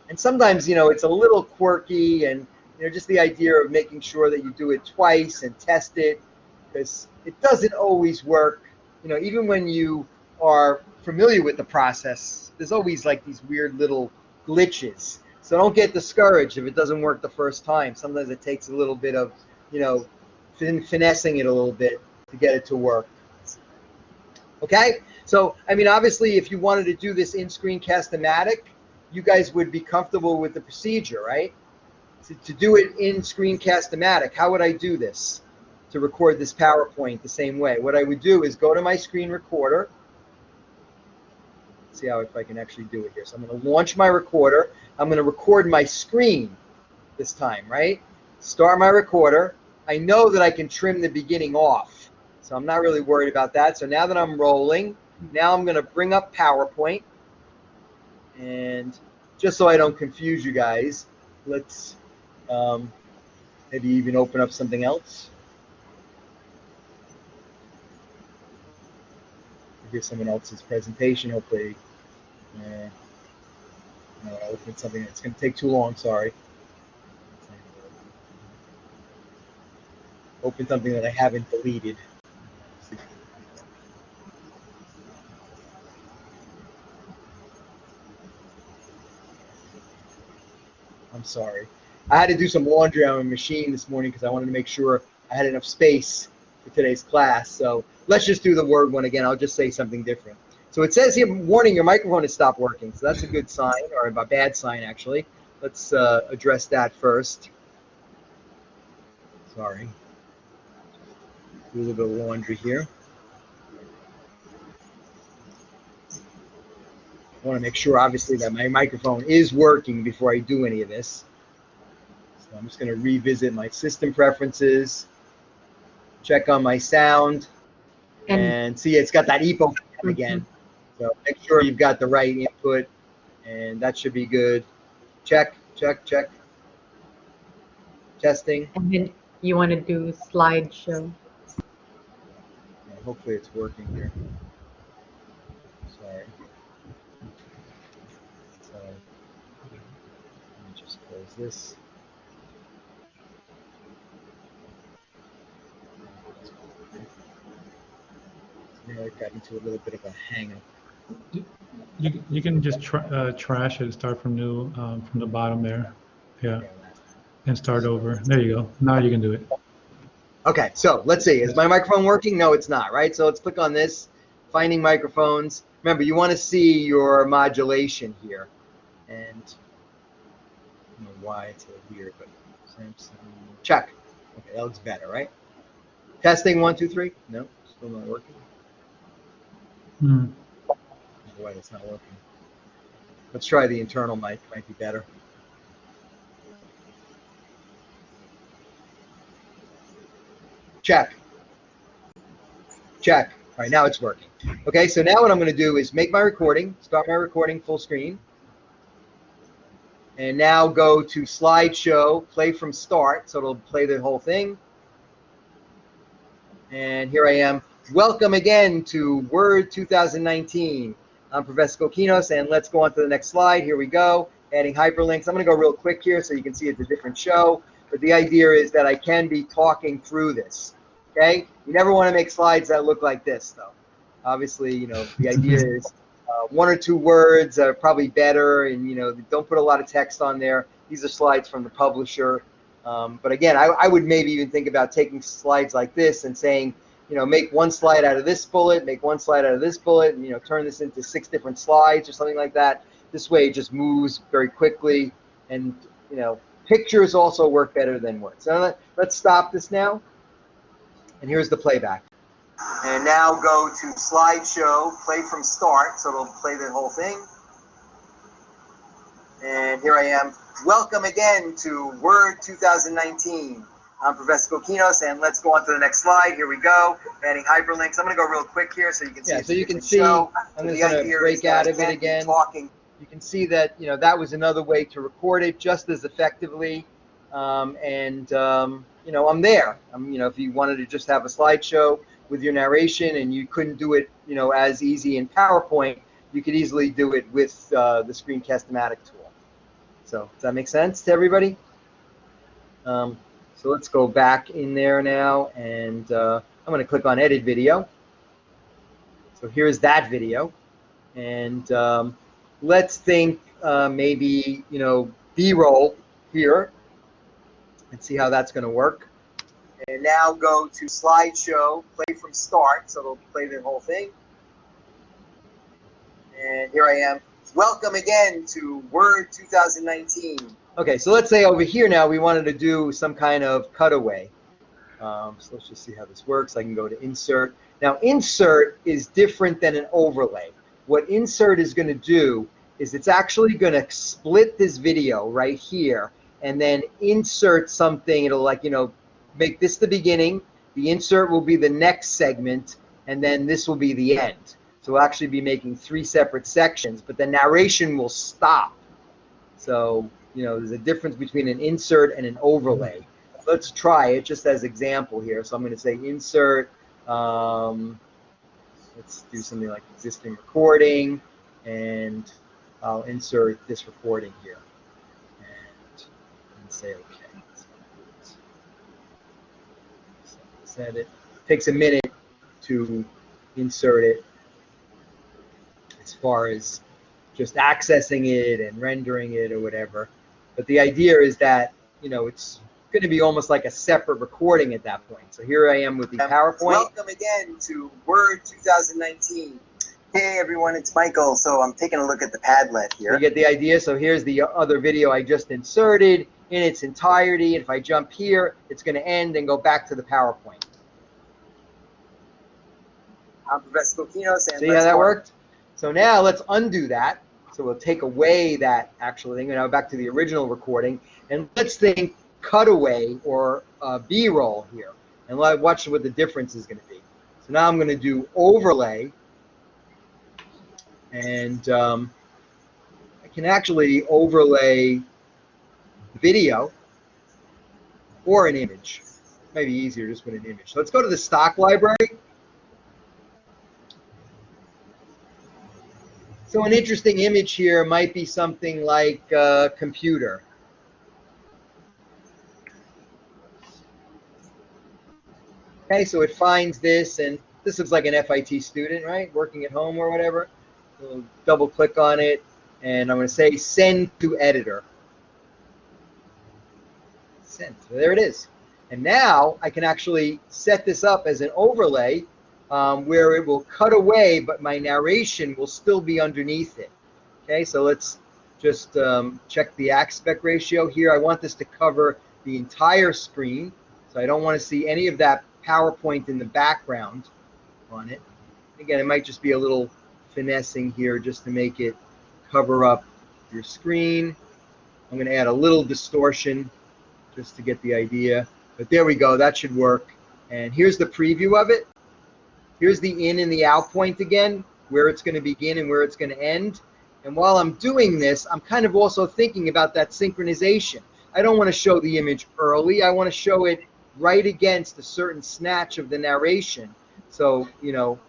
[SPEAKER 2] And sometimes, it's a little quirky and, You know, just the idea of making sure that you do it twice and test it, because it doesn't always work. You know, even when you are familiar with the process, there's always like these weird little glitches. So don't get discouraged if it doesn't work the first time. Sometimes it takes a little bit of, you know, finessing it a little bit to get it to work. Okay? So, I mean, obviously, if you wanted to do this in screencast-o-matic, you guys would be comfortable with the procedure, right? To do it in screencast-o-matic, how would I do this? To record this PowerPoint the same way. What I would do is go to my screen recorder. See how if I can actually do it here. So I'm going to launch my recorder. I'm going to record my screen this time, right? Start my recorder. I know that I can trim the beginning off, so I'm not really worried about that. So now that I'm rolling, now I'm going to bring up PowerPoint. And just so I don't confuse you guys, let's maybe even open up something else. Here's someone else's presentation, hopefully. No, I'll open something. It's going to take too long, sorry. Open something that I haven't deleted. I'm sorry. I had to do some laundry on my machine this morning because I wanted to make sure I had enough space for today's class. So let's just do the Word one again. I'll just say something different. So it says here, warning, your microphone has stopped working. So that's a good sign, or a bad sign, actually. Let's address that first. Sorry. Do a little bit of laundry here. I want to make sure, obviously, that my microphone is working before I do any of this. So I'm just going to revisit my system preferences, check on my sound, and see it's got that EPO again. So make sure you've got the right input, and that should be good. Check, check, check. Testing.
[SPEAKER 7] And then you want to do slideshow.
[SPEAKER 2] Yeah, hopefully it's working here. Sorry. So let me just close this. Now it got into a little bit of a hang-up.
[SPEAKER 1] You can just trash it, start from new, from the bottom there. Yeah. And start over. There you go. Now you can do it.
[SPEAKER 2] Okay, so let's see. Is my microphone working? No, it's not, right? So let's click on this, finding microphones. Remember, you want to see your modulation here. And I don't know why it's a little weird, but check. Okay, that looks better, right? Testing 1, 2, 3. No, still not working. Why it's not working. Let's try the internal mic. Might be better. Check. Check. All right, now it's working. Okay, so now what I'm going to do is make my recording, start my recording full screen, and now go to slideshow, play from start, so it'll play the whole thing. And here I am. Welcome again to Word 2019. I'm Professor Kokinos, and let's go on to the next slide. Here we go, adding hyperlinks. I'm going to go real quick here so you can see it's a different show. But the idea is that I can be talking through this, okay? You never want to make slides that look like this, though. Obviously, you know, the idea is 1 or 2 words are probably better, and, you know, don't put a lot of text on there. These are slides from the publisher. But again, I would maybe even think about taking slides like this and saying, you know, make 1 slide out of this bullet, make 1 slide out of this bullet, and, you know, turn this into 6 different slides or something like that. This way it just moves very quickly, and, you know, pictures also work better than words. So let's stop this now. And here's the playback. And now go to slideshow, play from start, so it'll play the whole thing. And here I am. Welcome again to Word 2019. I'm Professor Kokinos, and let's go on to the next slide. Here we go, adding hyperlinks. I'm going to go real quick here so you can see. Yeah, so you can see, I'm just going to break out of it again. You can see that, you know, that was another way to record it just as effectively. You know, I'm there. You know, if you wanted to just have a slideshow with your narration and you couldn't do it, you know, as easy in PowerPoint, you could easily do it with the screencast-o-matic tool. So does that make sense to everybody? So let's go back in there now, and I'm going to click on Edit Video. So here's that video, and let's think maybe, you know, B-roll here, and see how that's going to work. And now go to slideshow, play from start, so it'll play the whole thing. And here I am. Welcome again to Word 2019. Okay, so let's say over here now we wanted to do some kind of cutaway. So let's just see how this works. I can go to Insert. Now, Insert is different than an overlay. What Insert is going to do is it's actually going to split this video right here and then insert something. It'll, like, you know, make this the beginning, the insert will be the next segment, and then this will be the end. So we'll actually be making 3 separate sections, but the narration will stop. So, you know, there's a difference between an insert and an overlay. Let's try it just as example here. So I'm going to say insert, let's do something like existing recording, and I'll insert this recording here and say OK. Set it. Takes a minute to insert it as far as just accessing it and rendering it or whatever. But the idea is that, you know, it's going to be almost like a separate recording at that point. So here I am with the PowerPoint.
[SPEAKER 6] Welcome again to Word 2019. Hey everyone, it's Michael. So I'm taking a look at the Padlet here.
[SPEAKER 2] You get the idea? So here's the other video I just inserted in its entirety. If I jump here, it's going to end and go back to the PowerPoint.
[SPEAKER 6] I'm Professor Coquinos, and
[SPEAKER 2] see how that worked? So now let's undo that. So we'll take away that actual thing, and now back to the original recording, and let's think cutaway or B-roll here, and watch what the difference is going to be. So now I'm going to do overlay, and I can actually overlay video or an image. Maybe easier just with an image. So let's go to the stock library. So an interesting image here might be something like a computer. Okay, so it finds this, and this looks like an FIT student, right? Working at home or whatever. So double click on it, and I'm going to say send to editor. Send. So there it is. And now I can actually set this up as an overlay where it will cut away, but my narration will still be underneath it. Okay, so let's just check the aspect ratio here. I want this to cover the entire screen, so I don't want to see any of that PowerPoint in the background on it. Again, it might just be a little finessing here just to make it cover up your screen. I'm going to add a little distortion just to get the idea. But there we go, that should work. And here's the preview of it. Here's the in and the out point again, where it's going to begin and where it's going to end. And while I'm doing this, I'm kind of also thinking about that synchronization. I don't want to show the image early. I want to show it right against a certain snatch of the narration. So, you know,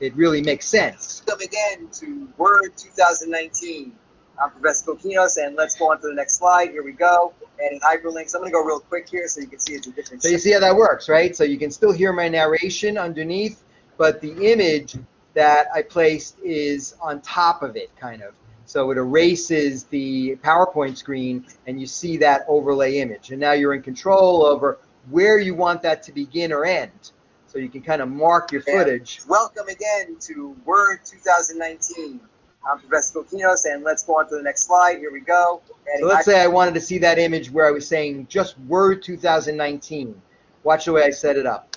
[SPEAKER 2] it really makes sense.
[SPEAKER 6] Welcome again to Word 2019. I'm Professor Coquinos, and let's go on to the next slide. Here we go. Adding hyperlinks. I'm going to go real quick here so you can see it's a different.
[SPEAKER 2] So you see how that works, right? So you can still hear my narration underneath, but the image that I placed is on top of it, kind of. So it erases the PowerPoint screen, and you see that overlay image. And now you're in control over where you want that to begin or end. So you can kind of mark your footage.
[SPEAKER 6] Welcome again to Word 2019. I'm Professor Coquinos, and let's go on to the next slide. Here we go.
[SPEAKER 2] So let's say I wanted to see that image where I was saying just Word 2019. Watch the way I set it up.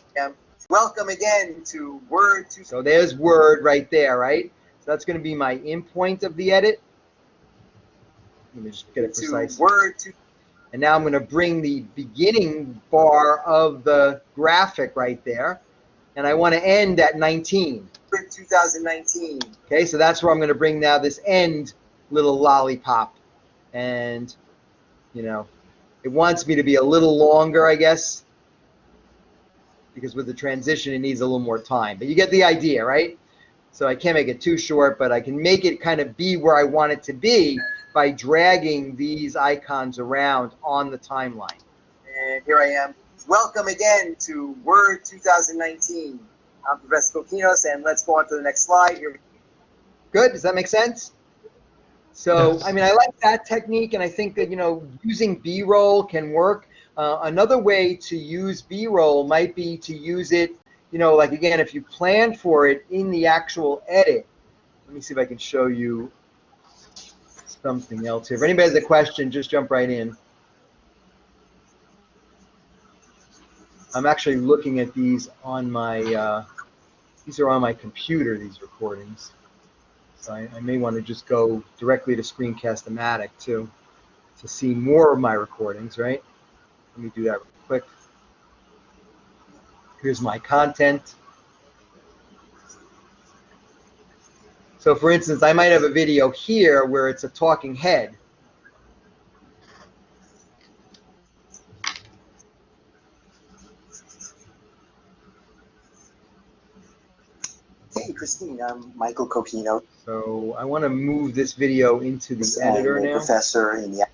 [SPEAKER 6] Welcome again to Word 2019.
[SPEAKER 2] So there's Word right there, right? So that's going to be my in point of the edit. Let me just get it precise. And now I'm going to bring the beginning bar of the graphic right there, and I want to end at 19.
[SPEAKER 6] 2019.
[SPEAKER 2] Okay, so that's where I'm going to bring now this end little lollipop. And, you know, it wants me to be a little longer, I guess, because with the transition it needs a little more time. But you get the idea, right? So I can't make it too short, but I can make it kind of be where I want it to be by dragging these icons around on the timeline.
[SPEAKER 6] And here I am. Welcome again to Word 2019. I'm Professor Kokinos, and let's go on to the next slide. Here.
[SPEAKER 2] Good, does that make sense? So,
[SPEAKER 1] Yes.
[SPEAKER 2] I mean, I like that technique, and I think that, you know, using B-roll can work. Another way to use B-roll might be to use it, you know, like, again, if you plan for it in the actual edit. Let me see if I can show you something else here. If anybody has a question, just jump right in. I'm actually looking at these on my, these are on my computer, these recordings. So I may want to just go directly to screencast-o-matic too, to see more of my recordings, right? Let me do that real quick. Here's my content. So for instance, I might have a video here where it's a talking head.
[SPEAKER 6] Hey, Christine, I'm Michael Kokino.
[SPEAKER 2] So I want to move this video into the editor
[SPEAKER 6] I'm a
[SPEAKER 2] now.
[SPEAKER 6] professor in the...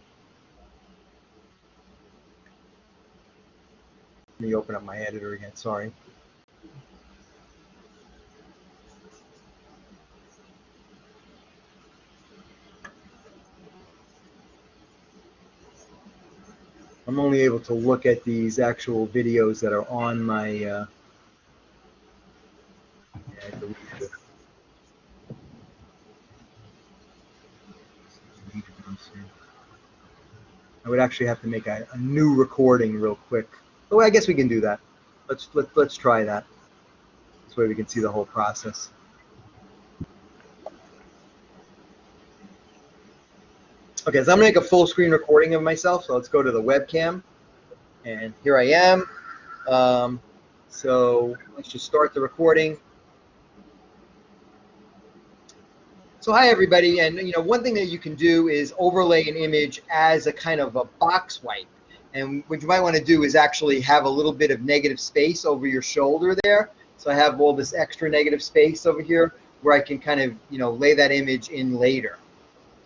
[SPEAKER 2] Let me open up my editor again, sorry. I'm only able to look at these actual videos that are on my, yeah, I deleted it. I would actually have to make a new recording real quick. Oh, I guess we can do that. Let's try that. This way we can see the whole process. Okay, so I'm gonna make a full screen recording of myself. So let's go to the webcam, and here I am. So let's just start the recording. So hi everybody, and you know, one thing that you can do is overlay an image as a kind of a box wipe. And what you might want to do is actually have a little bit of negative space over your shoulder there. So I have all this extra negative space over here where I can kind of, you know, lay that image in later.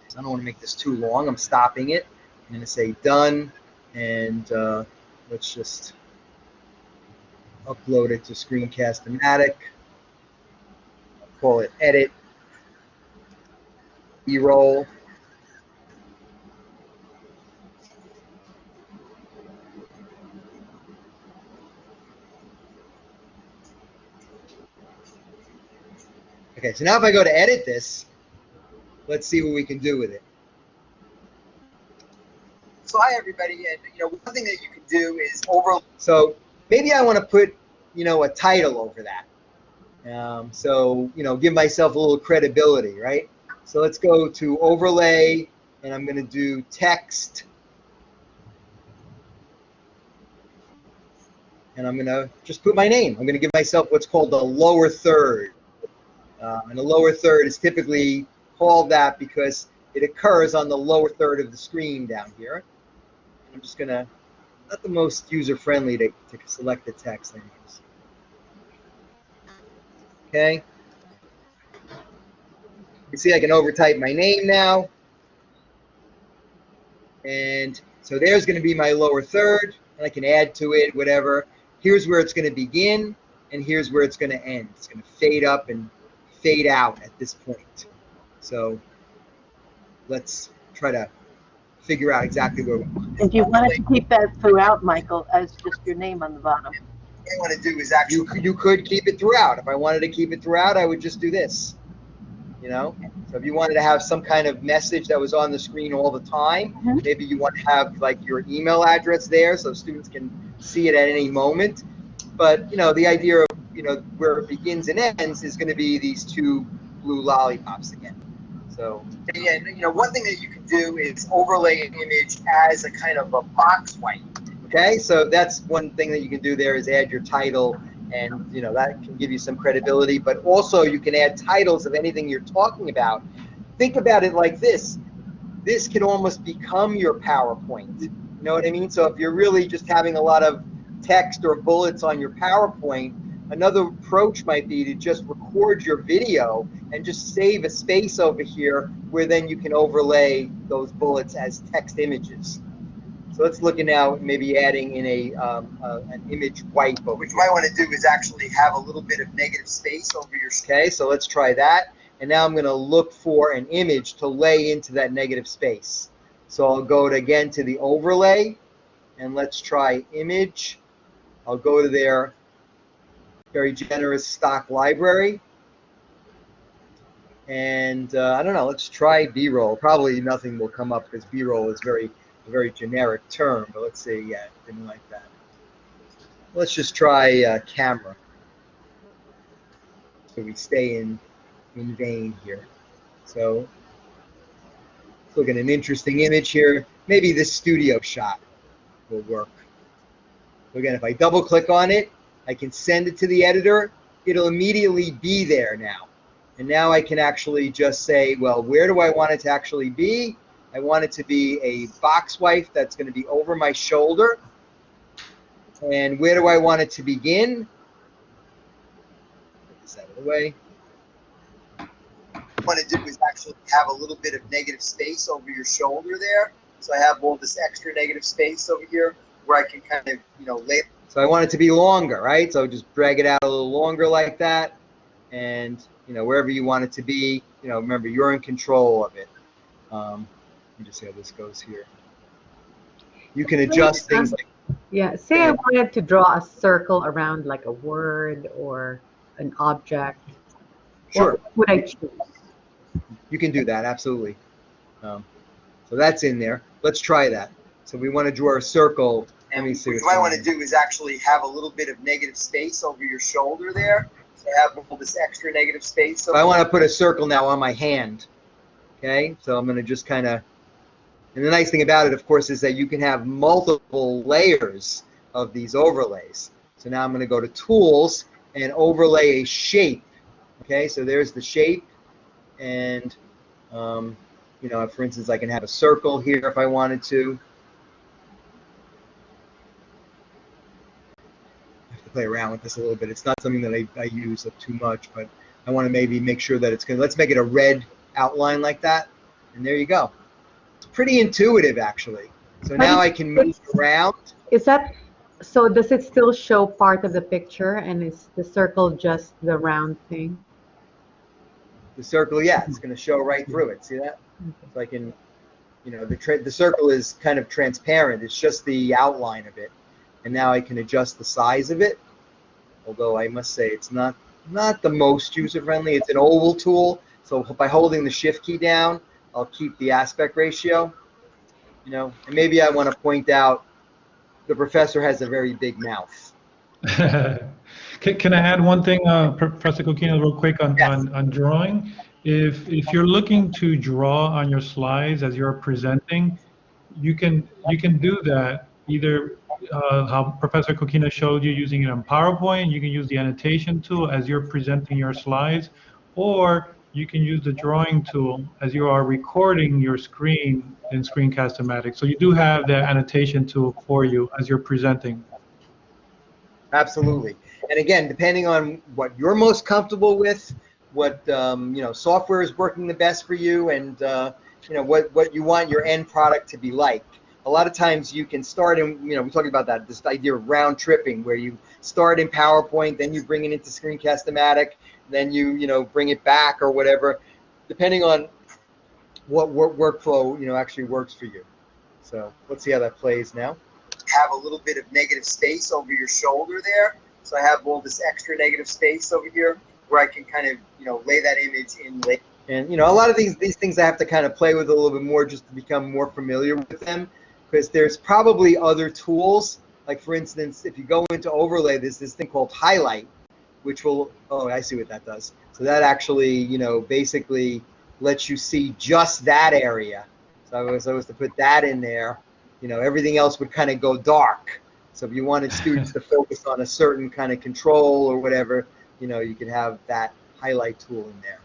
[SPEAKER 2] So I don't want to make this too long. I'm stopping it. I'm going to say done, and let's just upload it to screencast-o-matic. Call it edit. B-roll. Okay, so now if I go to edit this, let's see what we can do with it.
[SPEAKER 6] So hi everybody, and you know, one thing that you can do is
[SPEAKER 2] So maybe I want to put, you know, a title over that. So, you know, give myself a little credibility, right? So let's go to overlay, and I'm going to do text. And I'm going to just put my name. I'm going to give myself what's called the lower third. And the lower third is typically called that because it occurs on the lower third of the screen down here. I'm just going to, not the most user-friendly to select the text anyways. Okay. You see I can overtype my name now. And so there's going to be my lower third, and I can add to it, whatever. Here's where it's going to begin, and here's where it's going to end. It's going to fade up and fade out at this point. So let's try to figure out exactly where we want.
[SPEAKER 5] If you wanted to keep that throughout, Michael, as just your name on the bottom.
[SPEAKER 6] What I want to do is actually...
[SPEAKER 2] You could keep it throughout. If I wanted to keep it throughout, I would just do this. You know? So if you wanted to have some kind of message that was on the screen all the time, maybe you want to have like your email address there so students can see it at any moment. But, you know, the idea of, you know, where it begins and ends is going to be these two blue lollipops again. So,
[SPEAKER 6] yeah, you know, one thing that you can do is overlay an image as a kind of a box wipe.
[SPEAKER 2] okay, so that's one thing that you can do there is add your title, and, you know, that can give you some credibility. But also you can add titles of anything you're talking about. Think about it like this. This could almost become your PowerPoint. You know what I mean? So if you're really just having a lot of text or bullets on your PowerPoint, Another approach might be to just record your video and just save a space over here where then you can overlay those bullets as text images. So let's look at now maybe adding in an image wipe over
[SPEAKER 4] What you
[SPEAKER 2] here.
[SPEAKER 4] might want to do is actually have a little bit of negative space over your
[SPEAKER 2] Okay, so let's try that. And now I'm going to look for an image to lay into that negative space. So I'll go again to the overlay, and let's try image. I'll go to their very generous stock library. And I don't know, let's try B-roll. Probably nothing will come up because B-roll is a very generic term, but let's see, yeah, didn't like that. Let's just try camera. So we stay in vein here. So let's look at an interesting image here. Maybe this studio shot will work. So again, if I double click on it, I can send it to the editor. It'll immediately be there now. And now I can actually just say, well, where do I want it to actually be? I want it to be a box wipe that's going to be over my shoulder. And where do I want it to begin? Put this out of the way.
[SPEAKER 4] What you want to do is actually have a little bit of negative space over your shoulder there. So I have all this extra negative space over here where I can kind of, lay.
[SPEAKER 2] So I want it to be longer, right? So just drag it out a little longer like that. And, wherever you want it to be, remember, you're in control of it. Let me just see how this goes here. You can adjust things like.
[SPEAKER 7] Yeah, say I wanted to draw a circle around like a word or an object.
[SPEAKER 2] Sure.
[SPEAKER 7] What would I choose?
[SPEAKER 2] You can do that, absolutely. So that's in there. Let's try that. So we want to draw a circle. Let me see.
[SPEAKER 4] What you might want to do is actually have a little bit of negative space over your shoulder there. So I have all this extra negative space.
[SPEAKER 2] So I want to put a circle now on my hand. Okay, so I'm going to just kind of, and the nice thing about it, of course, is that you can have multiple layers of these overlays. So now I'm going to go to Tools and overlay a shape. Okay, so there's the shape, and for instance, I can have a circle here if I wanted to. I have to play around with this a little bit. It's not something that I use too much, but I want to maybe make sure that it's going to, let's make it a red outline like that, and there you go. It's pretty intuitive, actually. So now I can move around.
[SPEAKER 7] Is that, so does it still show part of the picture, and is the circle just the round thing?
[SPEAKER 2] The circle, yeah, it's going to show right through it. See that? So I can, the circle is kind of transparent. It's just the outline of it. And now I can adjust the size of it. Although I must say it's not the most user-friendly. It's an oval tool. So by holding the Shift key down, I'll keep the aspect ratio. And maybe I want to point out the professor has a very big mouth.
[SPEAKER 1] Can I add one thing, Professor Coquino, real quick on,
[SPEAKER 2] yes.
[SPEAKER 1] on drawing? If you're looking to draw on your slides as you're presenting, you can do that either how Professor Coquino showed you using it on PowerPoint. You can use the annotation tool as you're presenting your slides, or you can use the drawing tool as you are recording your screen in screencast-o-matic. So you do have the annotation tool for you as you're presenting.
[SPEAKER 2] Absolutely. And again, depending on what you're most comfortable with, what software is working the best for you, and what you want your end product to be like. A lot of times you can start in, we're talking about that, this idea of round tripping, where you start in PowerPoint, then you bring it into screencast-o-matic, then you bring it back or whatever, depending on what workflow actually works for you. So let's see how that plays now.
[SPEAKER 4] Have a little bit of negative space over your shoulder there. So I have all this extra negative space over here where I can kind of, lay that image in.
[SPEAKER 2] And, a lot of these things I have to kind of play with a little bit more just to become more familiar with them, because there's probably other tools. Like, for instance, if you go into overlay, there's this thing called highlight, which will, oh, I see what that does. So that actually, basically lets you see just that area. So if I was to put that in there, everything else would kind of go dark. So if you wanted students to focus on a certain kind of control or whatever, you could have that highlight tool in there.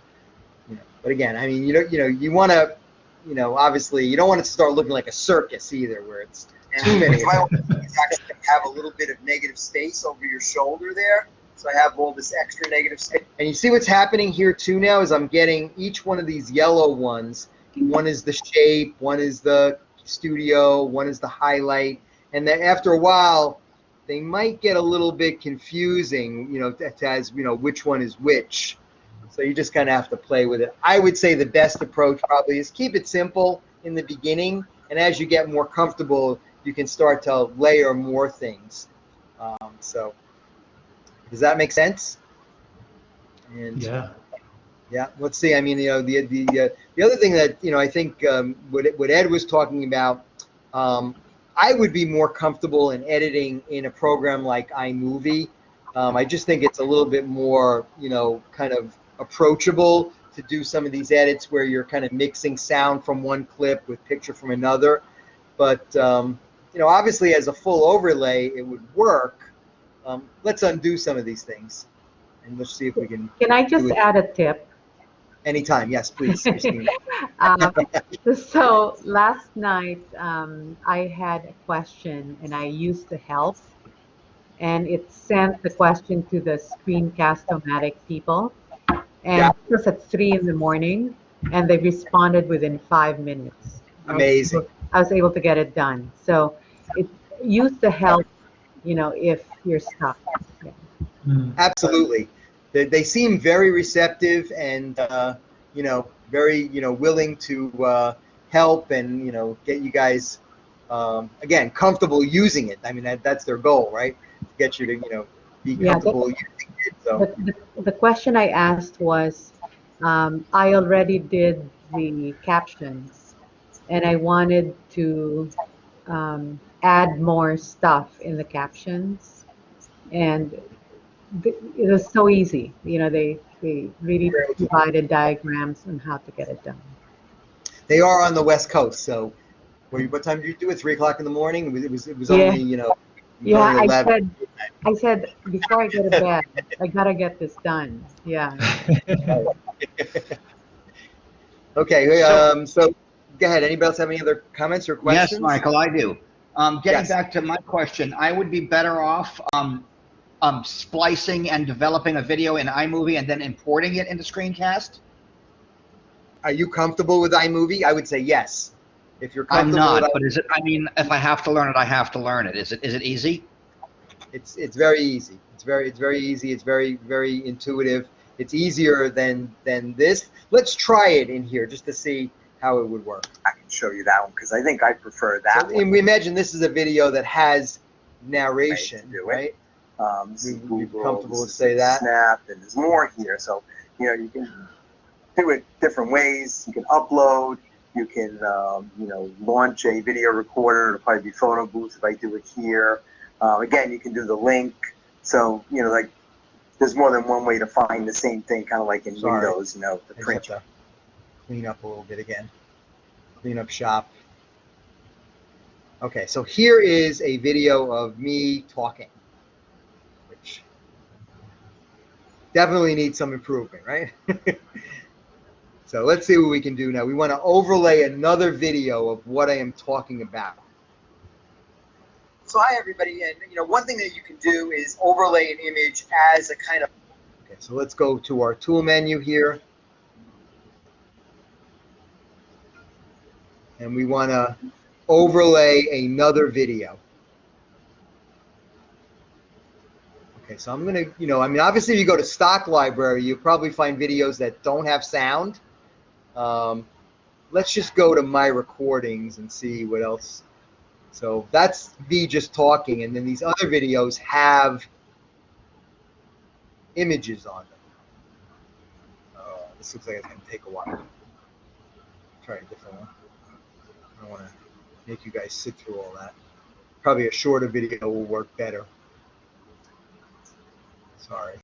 [SPEAKER 2] But again, I mean, you want to, obviously, you don't want it to start looking like a circus either, where it's too many.
[SPEAKER 4] You might want to actually have a little bit of negative space over your shoulder there.
[SPEAKER 6] So I have all this extra negative space.
[SPEAKER 2] And you see what's happening here too now is I'm getting each one of these yellow ones. One is the shape, one is the studio, one is the highlight. And then after a while, they might get a little bit confusing, you know, as, you know, which one is which. So you just kind of have to play with it. I would say the best approach probably is keep it simple in the beginning. And as you get more comfortable, you can start to layer more things. So does that make sense? And yeah, let's see. I mean, you know, the other thing that, you know, I think what Ed was talking about, I would be more comfortable in editing in a program like iMovie. I just think it's a little bit more, you know, kind of approachable to do some of these edits where you're kind of mixing sound from one clip with picture from another. But, you know, obviously as a full overlay, it would work. Let's undo some of these things, and let's see if we can.
[SPEAKER 7] Can I just add a tip?
[SPEAKER 2] Anytime, yes, please, Christine.
[SPEAKER 7] So last night I had a question, and I used the help, and it sent the question to the screencast-o-matic people, and it was at 3 in the morning, and they responded within 5 minutes.
[SPEAKER 2] Amazing.
[SPEAKER 7] I was able to get it done. So use the help, you know, if you're stuck. Yeah.
[SPEAKER 2] Absolutely. They seem very receptive and, you know, very, you know, willing to help and, you know, get you guys, again, comfortable using it. I mean, that's their goal, right? To get you to, you know, be comfortable using it. So.
[SPEAKER 7] The question I asked was, I already did the captions, and I wanted to add more stuff in the captions, and it was so easy. You know, they really provided diagrams on how to get it done.
[SPEAKER 2] They are on the West Coast, so what time did you do it? 3 o'clock in the morning? It was only, you know,
[SPEAKER 7] yeah.
[SPEAKER 2] 11.
[SPEAKER 7] I said before I go to bed, I gotta get this done. Yeah.
[SPEAKER 2] Okay. So go ahead. Anybody else have any other comments or questions?
[SPEAKER 8] Yes, Michael, I do. Getting back to my question, I would be better off splicing and developing a video in iMovie and then importing it into Screencast.
[SPEAKER 2] Are you comfortable with iMovie? I would say yes. If you're comfortable
[SPEAKER 8] I'm not,
[SPEAKER 2] with
[SPEAKER 8] but is it? I mean, if I have to learn it, I have to learn it. Is it easy?
[SPEAKER 2] It's very easy. It's very easy. It's very intuitive. It's easier than this. Let's try it in here just to see how it would work.
[SPEAKER 6] I can show you that one because I think I prefer that one.
[SPEAKER 2] And we imagine this is a video that has narration, right? We'd be comfortable to say that.
[SPEAKER 6] Snap, and there's more here. So, you know, you can do it different ways. You can upload. You can, you know, launch a video recorder. It'll probably be photo booth if I do it here. Again, you can do the link. So, you know, like, there's more than one way to find the same thing, kind of like in Windows, you know, the print.
[SPEAKER 2] Clean up a little bit again. Clean up shop. Okay, so here is a video of me talking, which definitely needs some improvement, right? So let's see what we can do now. We want to overlay another video of what I am talking about.
[SPEAKER 6] So hi everybody, and you know, one thing that you can do is overlay an image as a kind of.
[SPEAKER 2] Okay, so let's go to our tool menu here. And we want to overlay another video. Okay, so I'm going to, you know, I mean, obviously if you go to stock library, you'll probably find videos that don't have sound. Let's just go to my recordings and see what else. So that's me just talking, and then these other videos have images on them. This looks like it's going to take a while. Try a different one. I don't want to make you guys sit through all that. Probably a shorter video will work better. Sorry.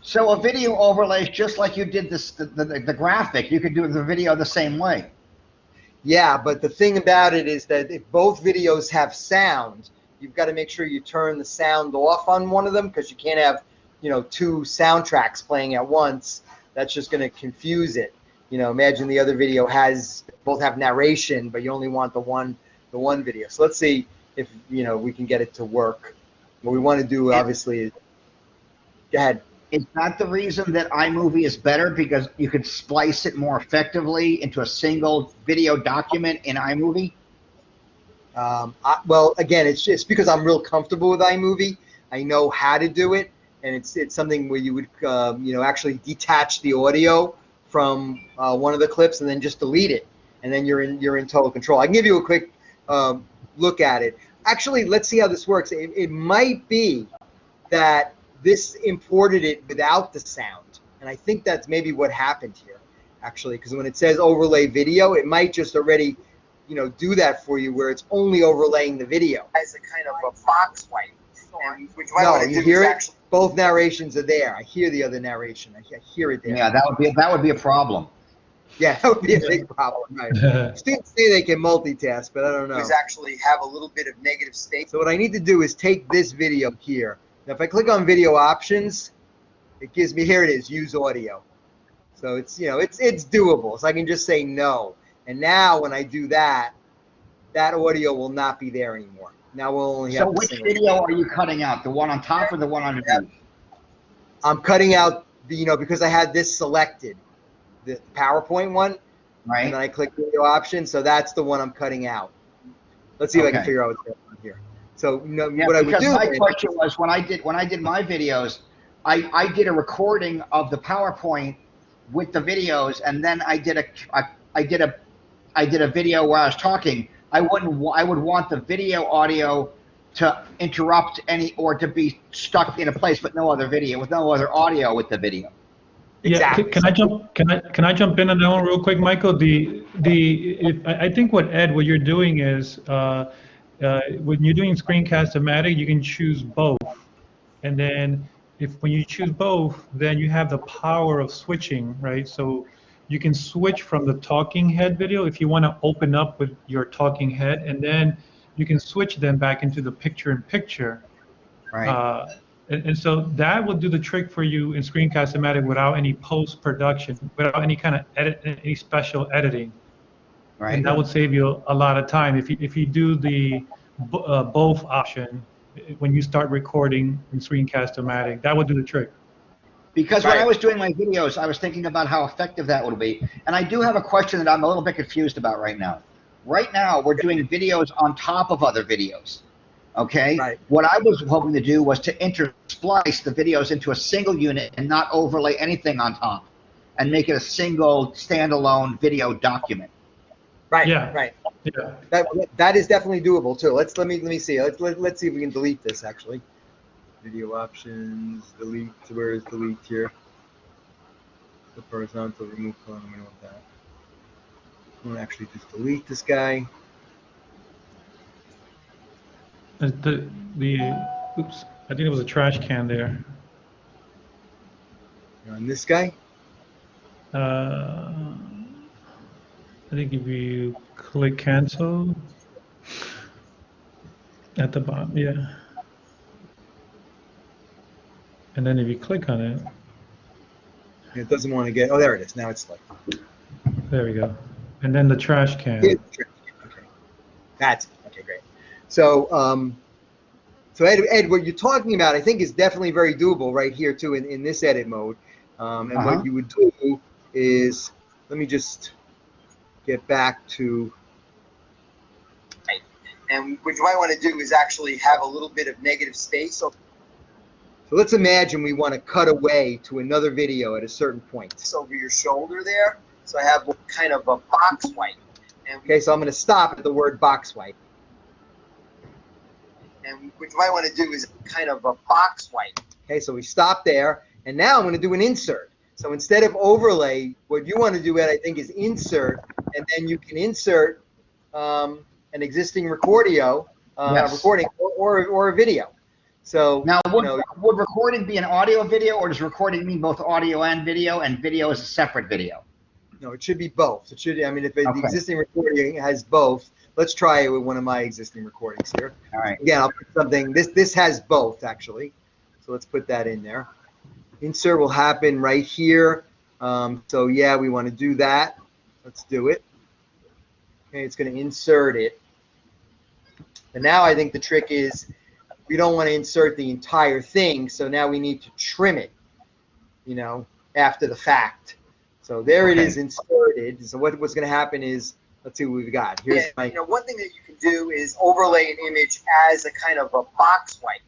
[SPEAKER 8] So a video overlays just like you did this the graphic. You could do the video the same way.
[SPEAKER 2] Yeah, but the thing about it is that if both videos have sound, you've got to make sure you turn the sound off on one of them because you can't have, you know, 2 soundtracks playing at once. That's just going to confuse it. You know, imagine the other video both have narration, but you only want the one video. So let's see if, you know, we can get it to work what we want to do, obviously, is, go ahead.
[SPEAKER 8] Is that the reason that iMovie is better, because you can splice it more effectively into a single video document in iMovie?
[SPEAKER 2] Well, again, it's just because I'm real comfortable with iMovie. I know how to do it, and it's something where you would actually detach the audio from one of the clips and then just delete it, and then you're in total control. I can give you a quick look at it. Actually, let's see how this works. It might be that this imported it without the sound, and I think that's maybe what happened here, actually, because when it says overlay video, it might just already do that for you, where it's only overlaying the video.
[SPEAKER 6] As a kind of a box wipe.
[SPEAKER 2] No, you hear it? Both narrations are there. I hear the other narration. I hear it there.
[SPEAKER 8] Yeah, that would be a problem.
[SPEAKER 2] Yeah, that would be a big problem. Right. Students say they can multitask, but I don't know.
[SPEAKER 6] Actually have a little bit of negative state.
[SPEAKER 2] So what I need to do is take this video here. Now, if I click on video options, it gives me, here it is, use audio. So it's it's doable. So I can just say no. And now when I do that, that audio will not be there anymore. Now we'll only have.
[SPEAKER 8] So which video are you cutting out? The one on top or the one underneath?
[SPEAKER 2] I'm cutting out because I had this selected, the PowerPoint one,
[SPEAKER 8] right?
[SPEAKER 2] And then I click video option, so that's the one I'm cutting out. Let's see if I can figure out what's going on here. So what I would do.
[SPEAKER 8] My question was, when I did my videos, I did a recording of the PowerPoint with the videos, and then I did a video where I was talking. I would want the video audio to interrupt or to be stuck in a place with no other video, with no other audio with the video.
[SPEAKER 1] Yeah, can I jump in on that one real quick, Michael? I think what you're doing is when you're doing screencast-o-matic, you can choose both, and then when you choose both, then you have the power of switching, right? So you can switch from the talking head video if you want to open up with your talking head, and then you can switch then back into the picture-in-picture.
[SPEAKER 8] Right.
[SPEAKER 1] And so that will do the trick for you in screencast-o-matic without any post-production, without any kind of any special editing.
[SPEAKER 8] Right.
[SPEAKER 1] And that would save you a lot of time if you do the both option when you start recording in screencast-o-matic. That would do the trick.
[SPEAKER 8] Because when I was doing my videos, I was thinking about how effective that would be. And I do have a question that I'm a little bit confused about right now. Right now, we're doing videos on top of other videos. Okay?
[SPEAKER 2] Right.
[SPEAKER 8] What I was hoping to do was to intersplice the videos into a single unit and not overlay anything on top, and make it a single standalone video document.
[SPEAKER 2] Right.
[SPEAKER 1] Yeah.
[SPEAKER 2] Right.
[SPEAKER 1] Yeah.
[SPEAKER 2] That is definitely doable too. Let me see. Let's see if we can delete this actually. Video options, delete. Where is delete here? The horizontal remove column. We don't want that. I'm gonna actually just delete this guy.
[SPEAKER 1] Oops, I think it was a trash can there.
[SPEAKER 2] On this guy.
[SPEAKER 1] I think if you click cancel at the bottom, yeah. And then if you click on it,
[SPEAKER 2] it doesn't want to get. Oh, there it is. Now it's selected.
[SPEAKER 1] There we go. And then the trash can.
[SPEAKER 2] Okay. That's okay. Great. So, Ed, what you're talking about, I think, is definitely very doable right here too in this edit mode. And what you would do is, let me just get back to.
[SPEAKER 6] And what you might want to do is actually have a little bit of negative space.
[SPEAKER 2] So let's imagine we want to cut away to another video at a certain point.
[SPEAKER 6] It's over your shoulder there. So I have kind of a box wipe. And
[SPEAKER 2] okay, so I'm going to stop at the word box wipe.
[SPEAKER 6] And what you might want to do is kind of a box wipe.
[SPEAKER 2] Okay, so we stop there, and now I'm going to do an insert. So instead of overlay, what you want to do, Ed, I think, is insert, and then you can insert an existing recording or a video. So
[SPEAKER 8] now, would recording be an audio video, or does recording mean both audio and video is a separate video?
[SPEAKER 2] No, it should be both. It should. I mean, if the existing recording has both, let's try it with one of my existing recordings here.
[SPEAKER 8] All right.
[SPEAKER 2] Again, I'll put something. This has both actually, so let's put that in there. Insert will happen right here. So yeah, we want to do that. Let's do it. Okay, it's going to insert it. And now I think the trick is we don't want to insert the entire thing, so now we need to trim it, you know, after the fact. So there it is inserted. So what's going to happen is, let's see what we've got. Here's my.
[SPEAKER 4] You know, one thing that you can do is overlay an image as a kind of a box wipe.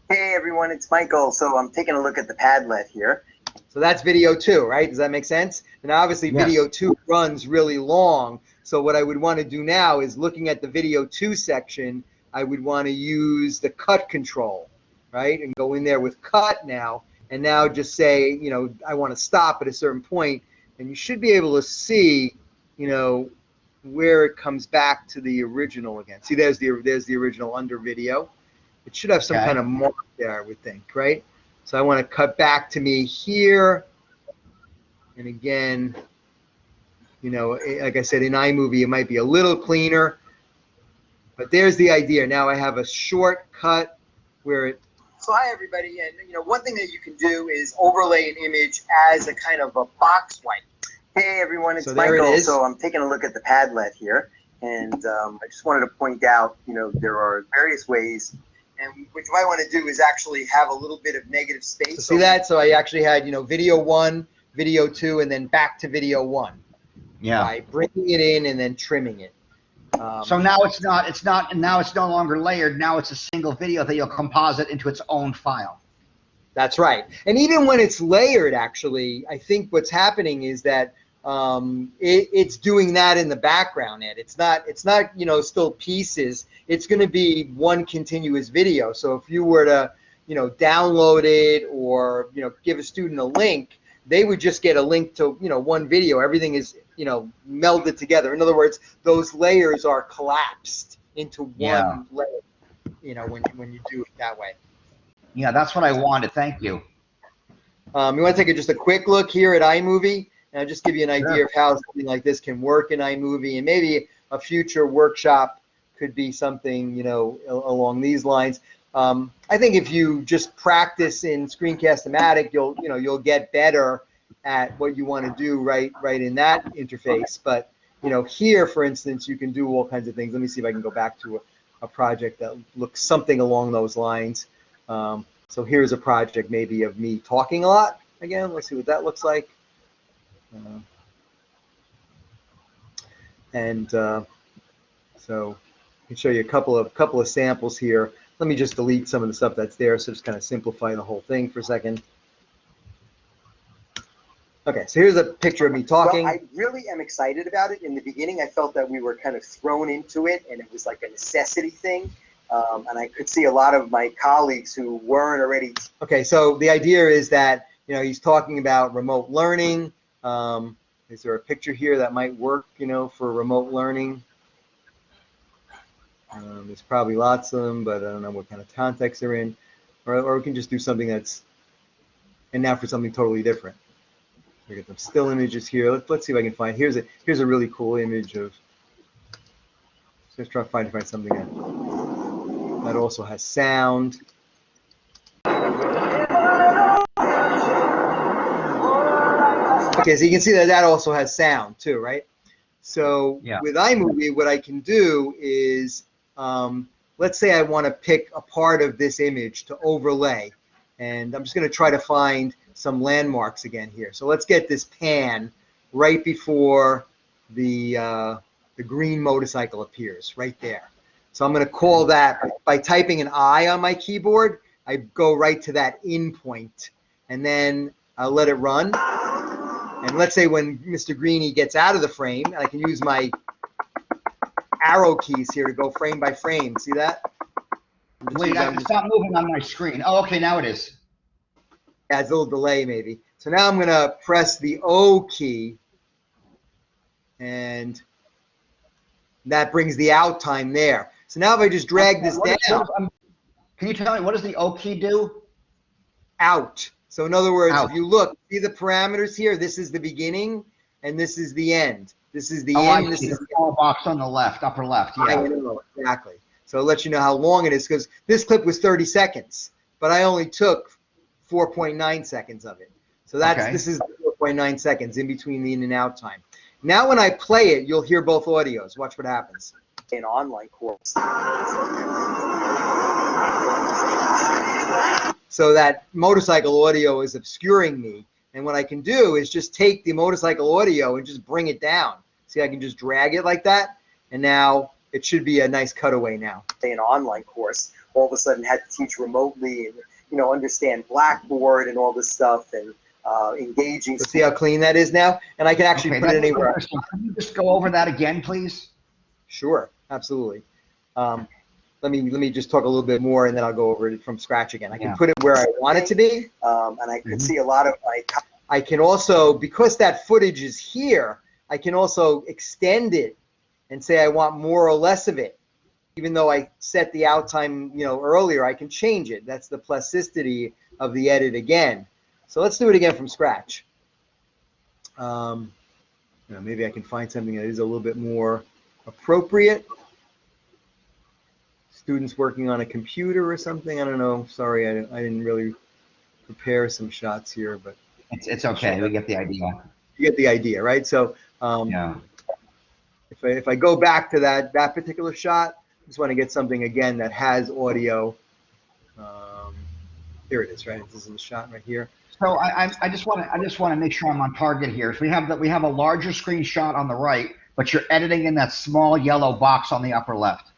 [SPEAKER 4] Hey everyone, it's Michael. So I'm taking a look at the Padlet here.
[SPEAKER 2] So that's video 2, right? Does that make sense? And obviously video 2 runs really long. So what I would want to do now is, looking at the video 2 section, I would want to use the cut control, right? And go in there with cut now, and now just say, you know, I want to stop at a certain point, and you should be able to see, you know, where it comes back to the original again. See, there's the original under video. It should have some kind of mark there, I would think, right? So I want to cut back to me here. And again, you know, like I said, in iMovie, it might be a little cleaner. But there's the idea. Now I have a short cut where it.
[SPEAKER 4] So hi everybody, and you know, one thing that you can do is overlay an image as a kind of a box wipe. Hey everyone, it's Michael. So I'm taking a look at the Padlet here, and I just wanted to point out, you know, there are various ways. And what you might want to do is actually have a little bit of negative space.
[SPEAKER 2] So see that? So I actually had, you know, video 1, video 2, and then back to video 1.
[SPEAKER 8] Yeah.
[SPEAKER 2] By bringing it in and then trimming it.
[SPEAKER 8] So now now it's no longer layered. Now it's a single video that you'll composite into its own file.
[SPEAKER 2] That's right. And even when it's layered, actually, I think what's happening is that it's doing that in the background, Ed. It's not, you know, still pieces. It's going to be one continuous video. So if you were to, you know, download it, or, you know, give a student a link, they would just get a link to, you know, one video. Everything is, you know, melded together. In other words, those layers are collapsed into one layer, you know, when you do it that way.
[SPEAKER 8] Yeah, that's what I wanted. Thank you.
[SPEAKER 2] You want to take just a quick look here at iMovie, and I'll just give you an idea of how something like this can work in iMovie, and maybe a future workshop could be something, you know, along these lines. I think if you just practice in screencast-o-matic, you'll get better at what you want to do right in that interface. But, you know, here, for instance, you can do all kinds of things. Let me see if I can go back to a project that looks something along those lines. So here's a project maybe of me talking a lot. Again, let's see what that looks like. So I can show you a couple of samples here. Let me just delete some of the stuff that's there, so just kind of simplify the whole thing for a second. Okay, so here's a picture of me talking.
[SPEAKER 4] Well, I really am excited about it. In the beginning, I felt that we were kind of thrown into it, and it was like a necessity thing. And I could see a lot of my colleagues who weren't already.
[SPEAKER 2] Okay, so the idea is that, you know, he's talking about remote learning. Is there a picture here that might work, you know, for remote learning? There's probably lots of them, but I don't know what kind of context they're in. Or we can just do something that's, and now for something totally different. We get some still images here. Let's see if I can find. Here's a really cool image of. Let's try to find something that also has sound. Okay, so you can see that also has sound too, right? So with iMovie, what I can do is, let's say I want to pick a part of this image to overlay, and I'm just going to try to find some landmarks again here. So let's get this pan right before the green motorcycle appears, right there. So I'm going to call that, by typing an I on my keyboard, I go right to that in point, and then I'll let it run. And let's say when Mr. Greenie gets out of the frame, I can use my arrow keys here to go frame by frame. See that?
[SPEAKER 8] Wait, it's not moving on my screen. Oh, okay, now it is.
[SPEAKER 2] Yeah, it's a little delay maybe. So now I'm going to press the O key, and that brings the out time there. So now if I just drag this down.
[SPEAKER 8] Can you tell me, what does the O key do?
[SPEAKER 2] Out. So in other words, if you look, see the parameters here? This is the beginning, and this is the end. This is the end. This is the
[SPEAKER 8] small box on the left, upper left. Yeah.
[SPEAKER 2] I know, exactly. So it lets you know how long it is, because this clip was 30 seconds, but I only took 4.9 seconds of it. So this is 4.9 seconds in between the in and out time. Now when I play it, you'll hear both audios. Watch what happens.
[SPEAKER 4] An online course.
[SPEAKER 2] So that motorcycle audio is obscuring me. And what I can do is just take the motorcycle audio and just bring it down. See, I can just drag it like that. And now it should be a nice cutaway now.
[SPEAKER 6] An online course, all of a sudden had to teach remotely and, you know, understand Blackboard and all this stuff and engaging.
[SPEAKER 2] So see how clean that is now? And I can actually put it anywhere.
[SPEAKER 8] Can you just go over that again, please?
[SPEAKER 2] Sure, absolutely. Let me just talk a little bit more, and then I'll go over it from scratch again. I can put it where I want it to be,
[SPEAKER 6] and I could see a lot of like.
[SPEAKER 2] I can also, because that footage is here, I can also extend it and say I want more or less of it. Even though I set the out time, you know, earlier, I can change it. That's the plasticity of the edit again. So let's do it again from scratch. You know, maybe I can find something that is a little bit more appropriate. Students working on a computer or something. I don't know. Sorry, I didn't really prepare some shots here, but
[SPEAKER 8] it's okay. We get the idea.
[SPEAKER 2] You get the idea, right? So
[SPEAKER 8] yeah.
[SPEAKER 2] If I go back to that particular shot, I just want to get something again that has audio. Here it is, right? This is the shot right here.
[SPEAKER 8] So I just want to make sure I'm on target here. So we have a larger screenshot on the right, but you're editing in that small yellow box on the upper left.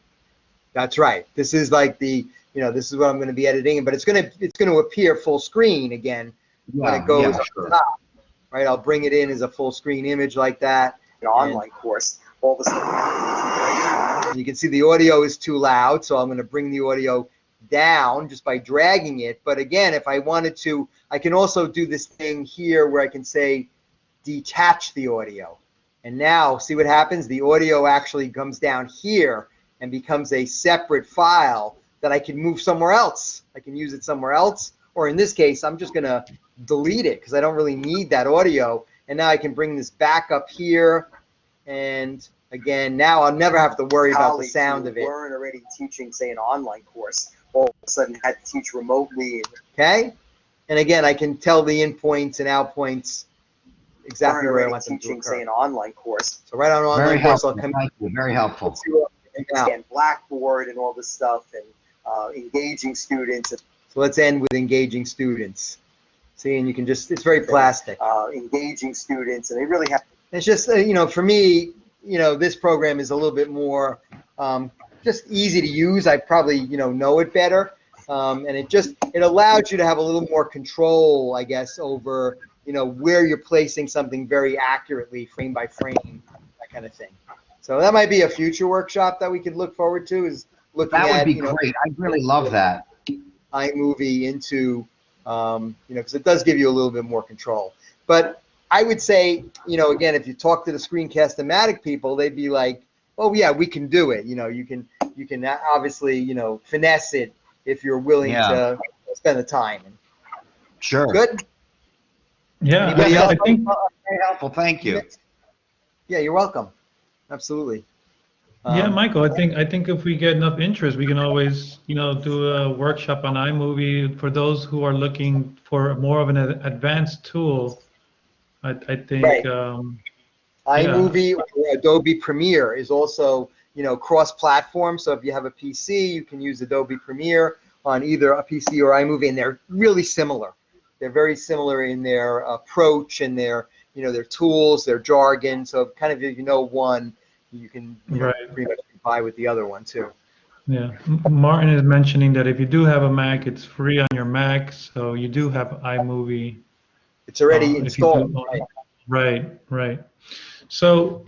[SPEAKER 2] That's right. This is like the, you know, this is what I'm going to be editing, but it's going to appear full screen again when it goes up the top, right? I'll bring it in as a full screen image like that.
[SPEAKER 6] An online course, all of a sudden.
[SPEAKER 2] You can see the audio is too loud, so I'm going to bring the audio down just by dragging it. But again, if I wanted to, I can also do this thing here where I can say detach the audio. And now see what happens? The audio actually comes down here and becomes a separate file that I can move somewhere else. I can use it somewhere else, or in this case, I'm just going to delete it because I don't really need that audio. And now I can bring this back up here, and again, now I'll never have to worry about the sound of it.
[SPEAKER 6] Weren't already teaching, say, an online course, all of a sudden had to teach remotely.
[SPEAKER 2] Okay, and again, I can tell the in points and out points exactly where I want them to occur.
[SPEAKER 6] Teaching, say, an online course.
[SPEAKER 2] So right on online course, I'll come.
[SPEAKER 8] Thank you. Very helpful.
[SPEAKER 6] And Blackboard and all this stuff, and engaging students.
[SPEAKER 2] So let's end with engaging students. See, and you can just, it's very plastic.
[SPEAKER 6] Engaging students, and they really have.
[SPEAKER 2] It's just, you know, for me, you know, this program is a little bit more just easy to use. I probably, you know it better. And it allows you to have a little more control, I guess, over, you know, where you're placing something very accurately, frame by frame, that kind of thing. So that might be a future workshop that we could look forward to, is looking at,
[SPEAKER 8] that would be great. I'd really love that.
[SPEAKER 2] iMovie into, you know, because it does give you a little bit more control. But I would say, you know, again, if you talk to the screencast-o-matic people, they'd be like, oh yeah, we can do it. You know, you can obviously, you know, finesse it if you're willing to spend the time.
[SPEAKER 8] Sure.
[SPEAKER 2] Good?
[SPEAKER 1] Yeah,
[SPEAKER 2] Anybody else?
[SPEAKER 1] I think
[SPEAKER 8] very helpful. Thank you.
[SPEAKER 2] Yeah, you're welcome. Absolutely.
[SPEAKER 1] Yeah, Michael, I think if we get enough interest, we can always, you know, do a workshop on iMovie for those who are looking for more of an advanced tool. I think
[SPEAKER 2] right. iMovie or Adobe Premiere is also, you know, cross-platform. So if you have a PC, you can use Adobe Premiere on either a PC or iMovie, and they're really similar. They're very similar in their approach and their, you know, their tools, their jargon. So kind of if you know one, you can pretty much buy with the other one too.
[SPEAKER 1] Yeah, Martin is mentioning that if you do have a Mac, it's free on your Mac, so you do have iMovie.
[SPEAKER 2] It's already installed.
[SPEAKER 1] Right. So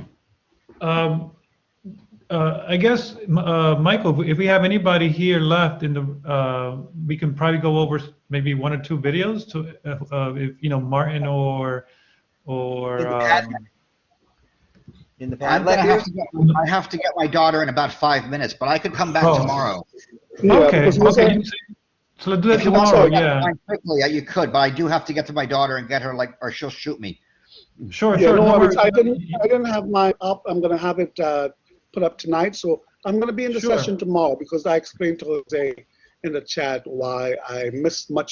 [SPEAKER 1] I guess, Michael, if we have anybody here left in the, we can probably go over maybe one or two videos to, if, you know, Martin or
[SPEAKER 2] in the Padlet.
[SPEAKER 8] I have to get my daughter in about 5 minutes, but I could come back tomorrow.
[SPEAKER 1] Okay. So let's do that tomorrow. Yeah.
[SPEAKER 8] Quickly, you could, but I do have to get to my daughter and get her, like, or she'll shoot me.
[SPEAKER 1] Sure.
[SPEAKER 9] No worries. I didn't have mine up. I'm gonna have it put up tonight, so I'm gonna be in the session tomorrow because I explained to Jose in the chat why I missed much